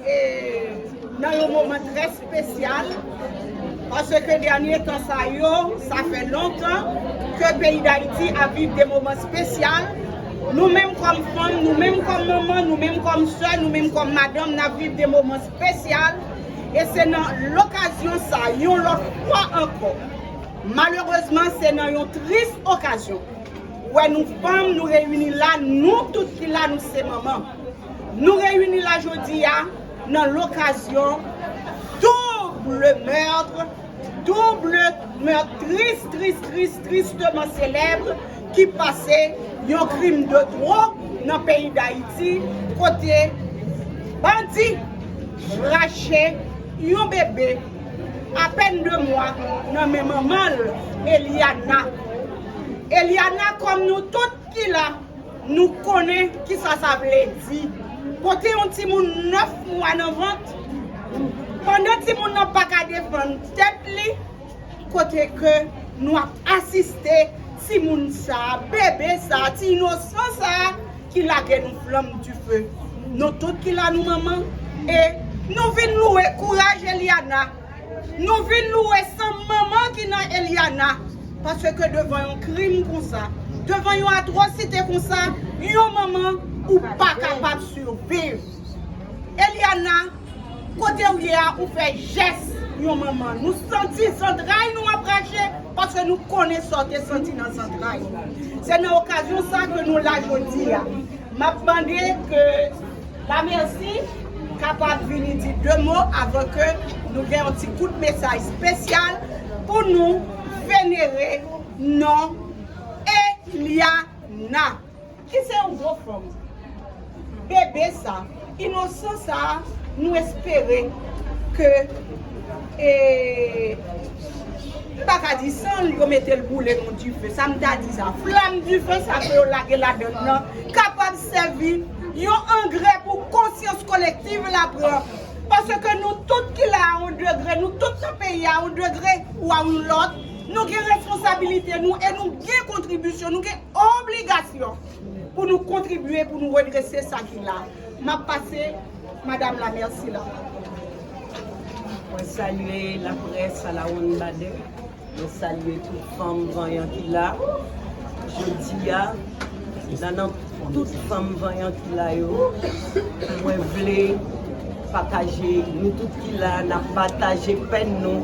Et dans un moment très spécial, parce que dernier temps, ça fait longtemps que le pays d'Haïti a vécu des moments spéciaux. Nous-mêmes comme femmes, nous-mêmes comme maman, nous-mêmes comme soeurs, nous-mêmes comme madame, nous avons vécu des moments spéciaux. Et c'est dans l'occasion, ça, une autre fois encore. Malheureusement, c'est dans une triste occasion. Où nous femmes, nous réunissons là, nous toutes qui là, nous c'est maman. Nous réunissons là aujourd'hui dans l'occasion double meurtre tristement célèbre qui passait un crime de drogue dans le pays d'Haïti, côté bandit raché un bébé à peine 2 mois dans mes mamans Eliana. Eliana, comme nous toutes qui là, nous connaissons qui ça veut dire. Côté un petit monde 9 mois dans ventre, pendant que nous n'avons pas qu'à défendre tête, côté que nous avons assisté si moun ça, bébé ça, si innocent ça, qui l'a que nous flamme du feu. Nous toutes qui là nous maman et nous venons louer courage Eliana. Nous venons louer sans maman qui n'a Eliana. Parce que devant un crime comme ça, devant une atrocité comme ça, une maman ou pas capable de survivre. Eliana, côté où il y a, ou fait geste, une maman. Nous sentons son travail, nous approcher parce que nous connaissons ce qui senti dans son travail. C'est dans l'occasion ça que nous l'avons dit. Je demandé que la merci capable de venir dire 2 mots avant que nous ayons un petit coup de message spécial pour nous vénérer non Eliana. Qui c'est un gros femme? Bébé ça, innocent ça, nous espérer que pas qu'à dire sans lui mettre le boulet du feu, ça me dit ça. Flamme du feu, ça peut laguer là-dedans, capable de servir un engrais pour conscience collective là-dedans. Parce que nous toutes qui là à un degré, nous tous dans le pays à un degré ou à un autre, nous avons responsabilité nous et nous avons contribution, nous avons obligation pour nous contribuer, pour nous redresser ça qui là. M'a passé, madame la merci là. Je salue la presse à la Onbade, je salue toutes les femmes voyantes qui là. Je dis à toutes les femmes voyantes qui là, je voulais partager, nous toutes qui là, nous avons partagé peine nous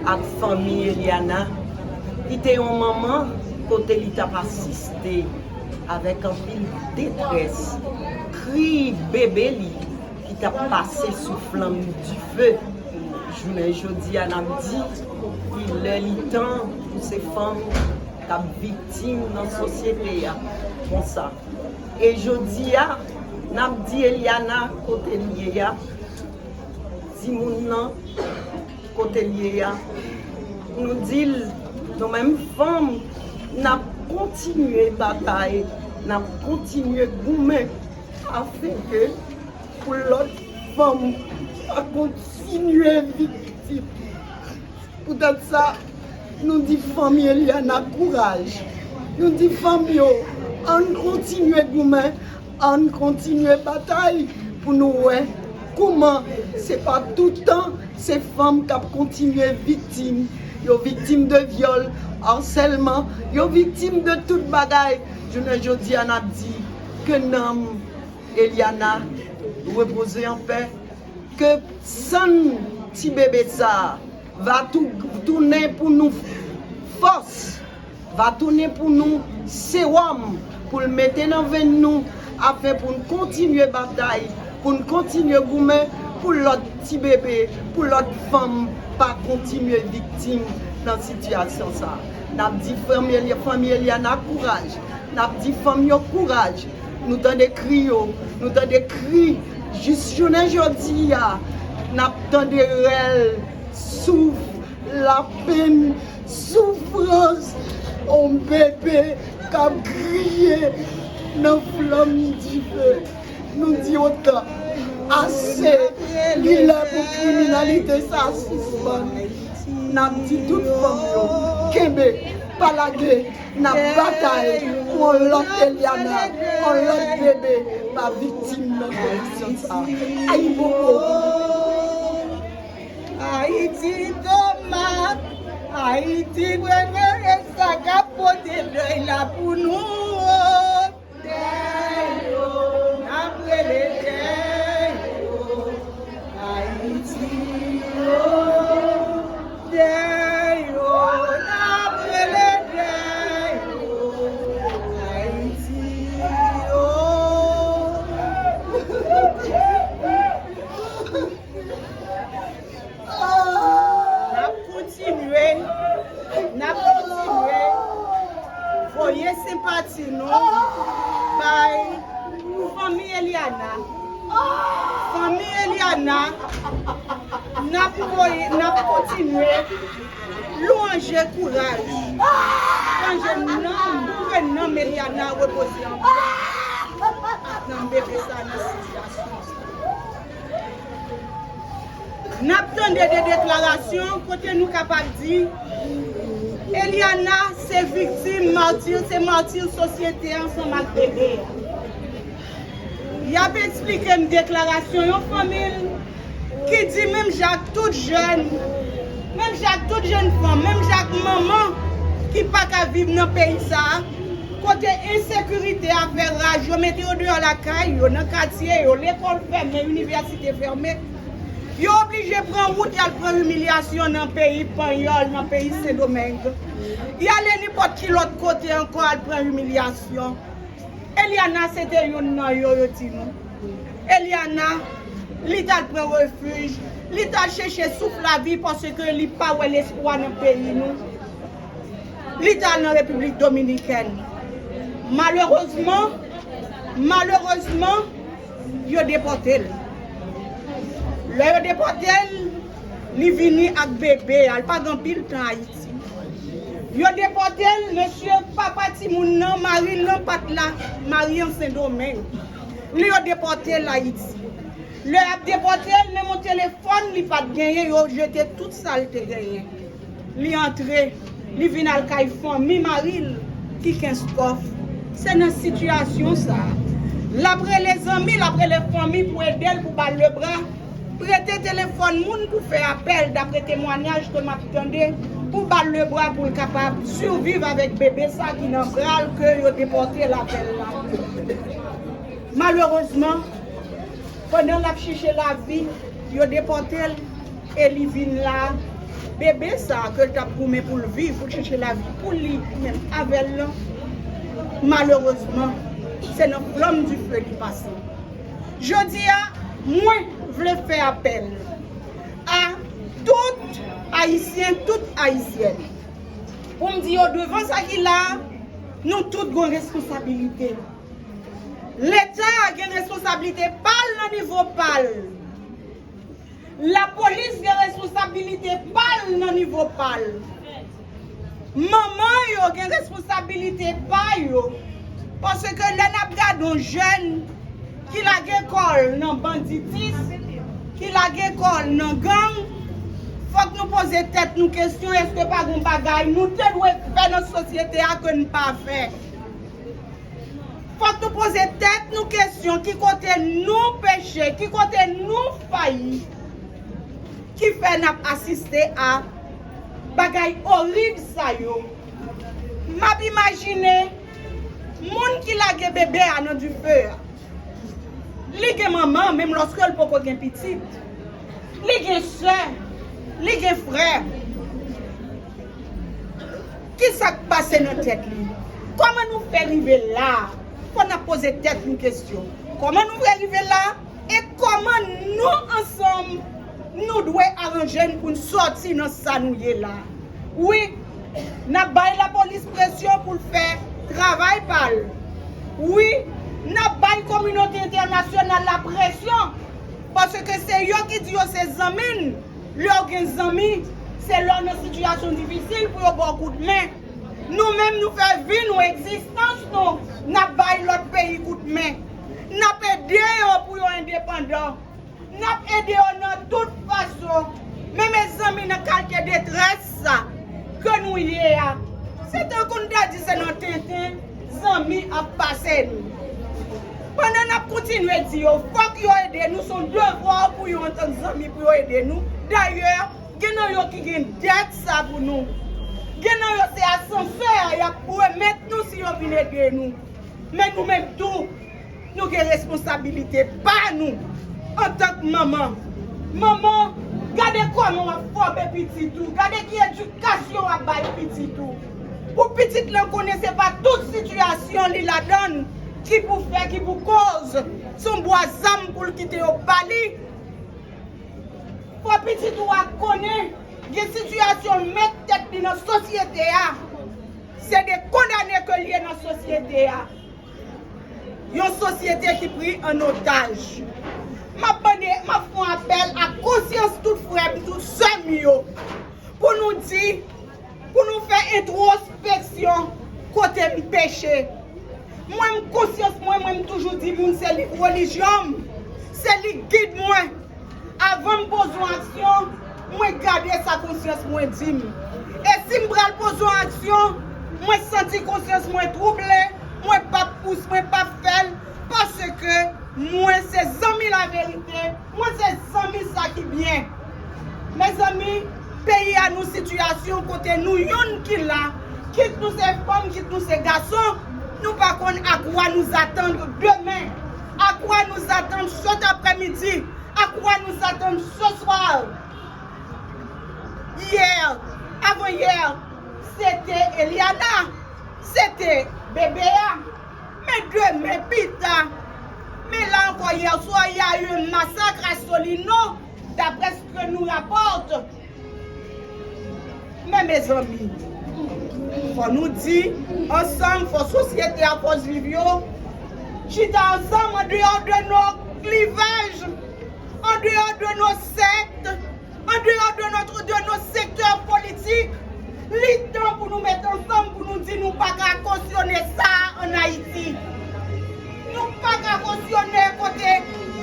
avec la famille Eliana. Qui était un moment côté l'État assisté avec un pile détresse, cri bébé qui t'a passé sous flamme du feu. Jeudi à Namdi, il est temps pour ces femmes qui sont victimes dans la société. Comme ça. Et jeudi à Namdi Eliana côté lié, Zimounan côté lié, nous dit nos mêmes femmes n'a continué bataille, n'a continué goumer afin que pour l'autre femme a continué victime. Pour ça, nous disons famille Eliana courage. Nous disons famille on continue goumer, on continue bataille pour nous voir comment c'est pas tout le temps ces femmes qui continuent victimes. Yo victimes de viol, harcèlement, yo victimes de toute bagaille. Je dis à Nabdi que Nam Eliana reposer en paix, que sans petit bébé ça va tout tourner pour nous force, va tourner pour nous sérum, pour le mettre dans nous, afin pour nous continuer la bataille, pour nous continuer goumer, pour l'autre petit bébé, pour l'autre femme, pas continuer victime dans cette situation ça. N'a dit famille Eliana courage, n'a dit famille courage. Nous t'en des cris, nous t'en des cris. Juste aujourd'hui, nous t'en des réels, souffre, la peine, souffrance. On bébé qui a crié dans la flamme du feu. Nous disons autant, assez, il est pour criminalité, ça suspend. Nous dit toute femme, Kébé, Palagé, n'a bataille pour l'autre Eliana, pour l'autre bébé, ma victime de la condition. Aïe, beaucoup. Haïti, tomate, Haïti, vraiment, ça capote de là pour nous. Après les deuils, Haïti, après les deuils, Haïti, n'a continué, voyez sympathie nous, par famille Eliana. Famille Eliana, n'a continué, louanger courage. Quand je nomme Eliana reposer en paix, dans bébé ça dans la situation. N'attendez des déclarations, côté nous capables de dire, Eliana, c'est victime, martyr, c'est martyr société ensemble avec bébé. Il a expliqué une déclaration, une famille qui dit même Jacques toute jeune femme, même Jacques maman qui pas qu'à vivre dans le pays ça, côté insécurité à faire rage, vous mettez au dehors la caille, dans le quartier, l'école fermée, l'université fermée. Vous êtes obligé de prendre route, de prendre humiliation dans le pays Pagnol, dans le pays Saint-Domingue. Il y a n'importe qui l'autre côté encore à prendre humiliation. Eliana, c'était une nan yo ti nou. Eliana, l'État prend refuge, l'État cherche souffle la vie parce que l'État n'a pas l'espoir dans le pays nous. L'État dans la République dominicaine. Malheureusement, il a déporté. Le déporté, il venu avec bébé, il n'a pas grand pile temps à Haïti. Il a déporté monsieur Papa Timoun, Marie Lampatla, Marie en Saint-Domingue. Il a déporté l'Haïti. Le a déporté, mon téléphone, il n'a pas gagné, il a jeté tout ça, il a gagné. Il est entré, il vient à la famille Marie qui a un coffre. C'est une situation ça. L'après les amis, l'après les familles pour aider, pour battre le bras. Prêter téléphone moun pour faire appel d'après témoignage que m'attendais pour battre le bras pour être capable de survivre avec bébé ça qui n'a pas que yo déporté l'appel là. Malheureusement, pendant la chercher la vie, yo déporté et il vient là bébé ça que tu as promis pour le vivre pour chercher la vie pour lui même avec là. Malheureusement, c'est notre flamme du feu qui passe. Je dis à moi je voulais faire appel à toutes haïtiennes, toutes haïtiennes. Pour me dire, devant ça qu'il a, nous toutes avons une responsabilité. L'État a une responsabilité, parle au niveau parle. La police a une responsabilité, parle au niveau parle. Maman a une responsabilité, parle. Parce que l'on a un jeune qui a une école dans le banditisme, qui a une école dans le gang, il faut que nous posions tête nous questions, est-ce que pas de bagaille, nous devons faire dans la société que nous ne pas faire. Il faut que nous posions tête nous questions, qui côté nous péché, qui côté nous failli, qui fait nous assister à bagaille horrible ça yo. M'a imaginé, mon lage bébé à dans du feu. Li gen maman même lorsque elle peut gen petite. Li gen soeur, li gen frère. Qui ça passe dans tête li? Comment nous faire arriver là? On a posé tête une question. Comment nous faire arriver là? Et comment nous ensemble nous devons arranger pour nous sortir dans ça nous y là? Oui, n'a pas la police pression pour faire travail par. Oui, n'a pas la communauté internationale la pression parce que c'est eux qui disent ces amis, leurs amis, c'est leur situation difficile pour beaucoup de main. Nous-mêmes nous faisons vivre nos existences, nous n'a pas l'autre pays coup de main. N'a aidé pour être indépendants. N'a aidé de toute façon. Mais mes amis dans quelques détresse que nous y est. C'est un qu'on a dit c'est notre Tintin, amis a passé nous. Pendant nous continuer à dire, il faut qu'ils aident nous, son devoir pour nous en tant qu'amis pour aider nous. D'ailleurs, il y a qui ont une dette ça pour nous. Il y a c'est ascenseur pour mettre nous si on vient aider nous. Mais nous-mêmes tout, nous avons une responsabilité, pas nous, en tant que maman. Maman, regardez comment on a formé petit tout, regardez qui éducation a baillé petit tout. Pour petit, ne connaissez pas toute situation, il la donne. Qui pour faire, qui pour cause, son bois zam pour le quitter au Bali. Pour petit ou à connaître, des situations mettre tête dans la société, c'est des condamnés que liés dans la société. Une société qui pris en otage. Ma font appel à conscience toute frère, tout seul pour nous dire, pour nous faire introspection côté péché. Moi, conscience, moi, toujours dit, c'est la religion, c'est le guide, moi. Avant de poser une action, moi, garder sa conscience, moi, dit. Et si je pose une action, moi, senti conscience, moi, troublée, moi, pas pousse, moi, pas faire, parce que moi, c'est amis la vérité, moi, c'est amis ça qui bien. Mes amis, pays à nos situations, côté nous, yon qui là, quitte nous ces femmes, quitte nous ces garçons. Nous ne savons pas à quoi nous attendre demain, à quoi nous attendre cet après-midi, à quoi nous attendre ce soir. Hier, avant-hier, c'était Eliana, c'était Bébéa, mais demain, putain. Mais là encore, hier soir, il y a eu un massacre à Solino, d'après ce que nous rapporte. Mais mes amis, faut nous dire, ensemble, faut société à cause vivre. Chita ensemble en dehors de nos clivages, en dehors de nos sectes, en dehors de nos secteurs politiques. Il temps pour nous mettre ensemble, pour nous dire, nous pas qu'à cautionner ça en Haïti. Nous pas qu'à cautionner côté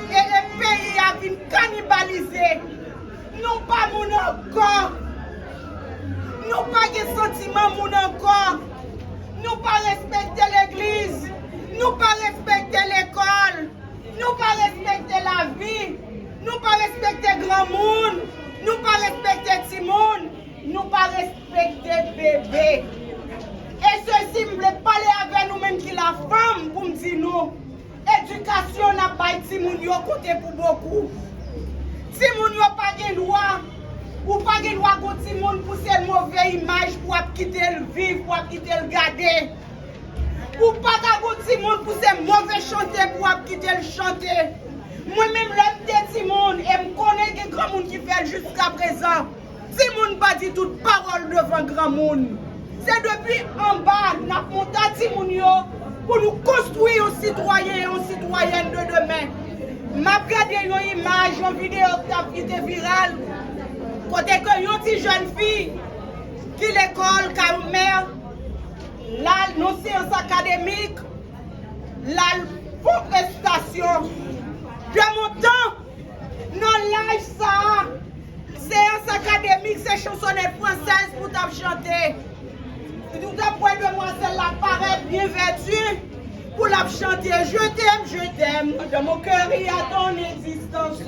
et les pays à venir cannibaliser. Nous pas mon encore. Nous pas de sentiments mon encore. Nous pas respecter l'église. Nous pas respecter l'école. Nous pas respecter la vie. Nous pas respecter grand monde. Nous pas respecter Timon. Nous pas respecter bébé. Et ceci me plaît parler avec nous-mêmes qui la femme pour me dire nous. Éducation n'a pas été Timon yo côté pour beaucoup. Timon yo pas de loi. Ou pas de loi contre Timon pour cette mauvaise image pour quitter le vivre, pour quitter le garder. Ou pas de Timon pour cette mauvaise chanter pour quitter le chanter. Moi-même, l'homme de Timon, et je connais des grands monde qui fait jusqu'à présent. Timon pas dit toute parole devant grand monde. C'est depuis en bas, nous avons monté Timon pour nous construire un citoyen et une citoyenne de demain. M'a regardé une image, une vidéo qui était virale. Côté que une petite jeune fille qui l'école Carmère, là, nos séances académiques, la prestation. De mon temps, non l'âge ça, séance académique, c'est chansonnette française pour t'en chanter. Tout à point de moi, celle-là paraît bien vertu pour la chanter. Je t'aime, de mon cœur et à ton existence.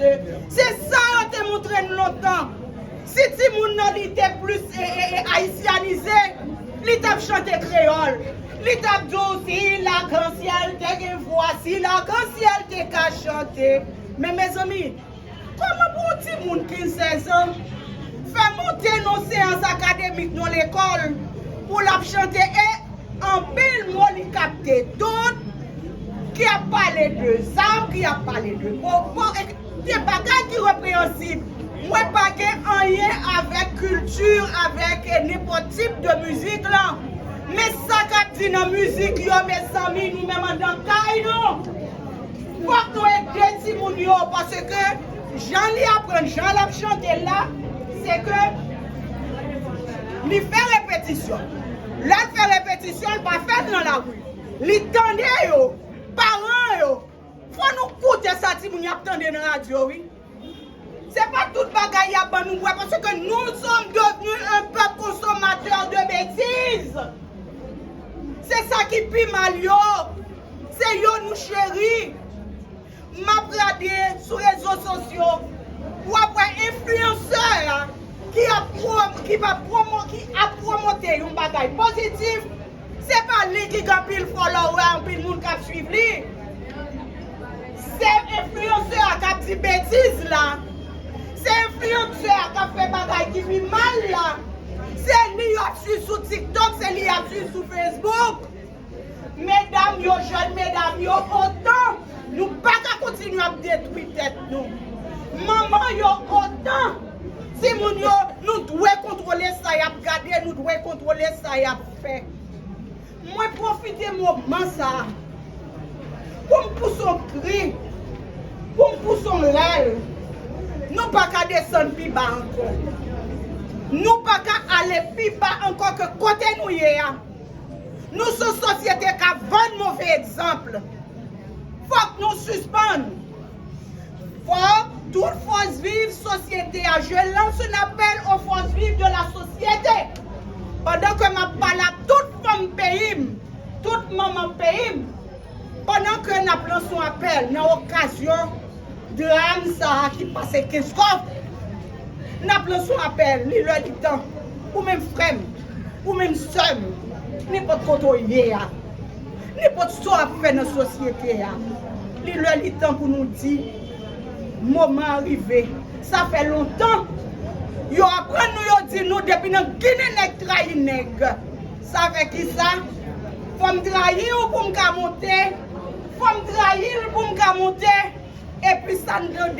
C'est ça qu'on t'a montré longtemps. Si Timoun était plus haïtianisé, il t'a chanté créole. Il t'a dit aussi l'arc-en-ciel si l'arc-en-ciel te ka chanter. Mais mes amis, comment pour un petit monde qui a 16 ans, faire monter nos séances académiques dans l'école pour la chanter et en pile moi li capter tout qui a parlé de ça, qui a parlé de des bagages qui répréhensibles. Moi pas rien avec culture, avec n'importe type de musique là. Mais ça qu'a dit dans la musique, yo, mes amis, nous même dans caille non. Faut que nous aider si moun yo parce que Jean li apprend, Jean l'a chanté là, c'est que il fait répétition. Là il fait répétition, il pas faire dans la rue. Li tande yo, parents yo. Faut nous écouter ça si moun y attendé dans la radio oui. C'est pas toute bagaille à ban nous parce que nous sommes devenus un peuple consommateur de bêtises. C'est ça qui pime mal yo. C'est yo nous chéris. M'a regardé sur les réseaux sociaux ou après influenceur qui a promoté une bagaille positive. C'est pas lui qui a pile follower, pile monde qui suivre lui. C'est influenceur qui a dit bêtises là. C'est influenceur qui a fait bagaille qui vit mal là. C'est lui qui a sur TikTok, c'est lui qui a sur Facebook. Mesdames, yo jeunes, mesdames, yo autant, nous pas qu'à continuer à détruire tête nous. Maman, yo autant, si nous devons contrôler ça, y a garder, nous devons contrôler ça, y a fait. Moi, profiter de moment ça, pour me pousser un cri, pour me pousser un l'aile. Nous pas qu'à descendre plus bas encore. Nous pas qu'à aller plus bas encore que côté nous y est. Nous sommes une société qui a 20 mauvais exemples. Il faut que nous suspendions. Il faut que toute force vive société. Je lance un appel aux forces vives de la société. Pendant que je parle à toute femme pays, toute maman pays, pendant que nous lançons un appel, dans l'occasion de l'âme qui passe 15 ans, nous lançons un appel, le temps, ou même frère, ou même soeur. N'importe quoi n'importe ce qu'on a fait dans la société. Il y a le temps pour nous dire, moment arrivé, ça fait longtemps. Ils apprennent nous dire nous depuis nous Guinée trahi nègre. Ça fait qui ça? Faut me trahir pour me monter. Faut me trahir pour me monter. Et puis ça nous donne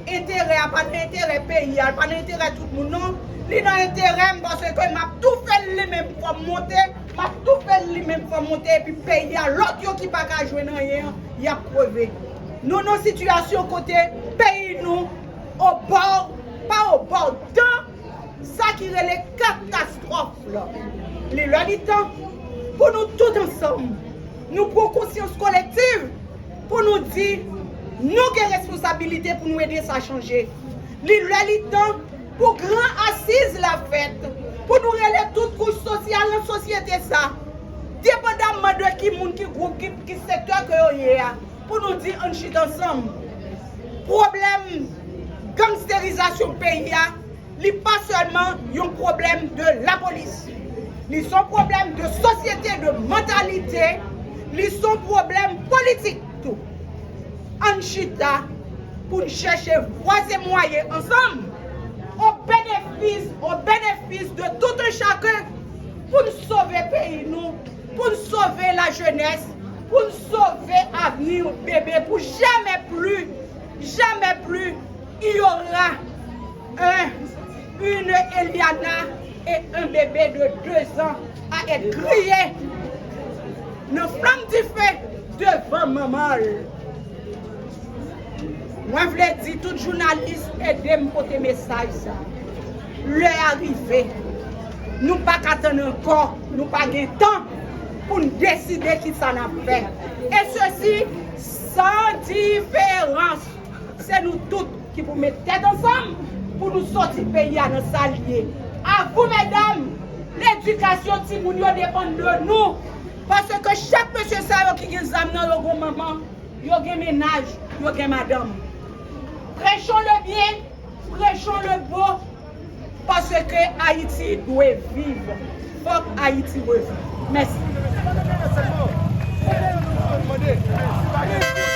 intérêt, pas d'intérêt pays, pas d'intérêt tout le monde non. Il a intérêt parce que m'a tout fait lui-même pour monter, m'a tout fait lui-même pour monter et puis payer à l'autre qui pas qu'à jouer dans rien, il a prouvé. Nous nos situations côté pays nous au bord, pas au bord dans ça qui est les catastrophes là. Les lois du temps pour nous tous ensemble, nous prenons conscience collective pour nous dire nous avons responsabilité pour nous aider à changer. Les lois du temps pour grand assise la fête, pour nous relayer toute couche sociale dans la société ça. Dépendamment de qui monde qui groupe qui secteur que y a, pour nous dire on chute ensemble. Problème gangstérisation pays n'est pas seulement un problème de la police. Ils sont problème de société, de mentalité, ils sont problème politique tout. En chita pour chercher voies et moyens ensemble. Au bénéfice de tout un chacun pour nous sauver le pays, nous, pour nous sauver la jeunesse, pour nous sauver l'avenir bébé, pour jamais plus, il y aura une Eliana et un bébé de 2 ans à être grillé. Nos flammes du feu devant maman. Moi, je voulais dire, tout journaliste, aidez-moi à porter message. L'heure est arrivée. Nous ne pouvons pas attendre encore, nous n'avons pas de temps pour nous décider qui ça n'a fait. Et ceci, sans différence. C'est nous tous qui pouvons mettre tête ensemble pour nous sortir pays à nos alliés. À vous, mesdames, l'éducation Timounio dépend de nous. Parce que chaque monsieur qui a des âmes dans le maman, il y a un ménage, il y a une madame. Prêchons le bien, prêchons le beau, parce que Haïti doit vivre. Faut que Haïti revive. Merci. demandé.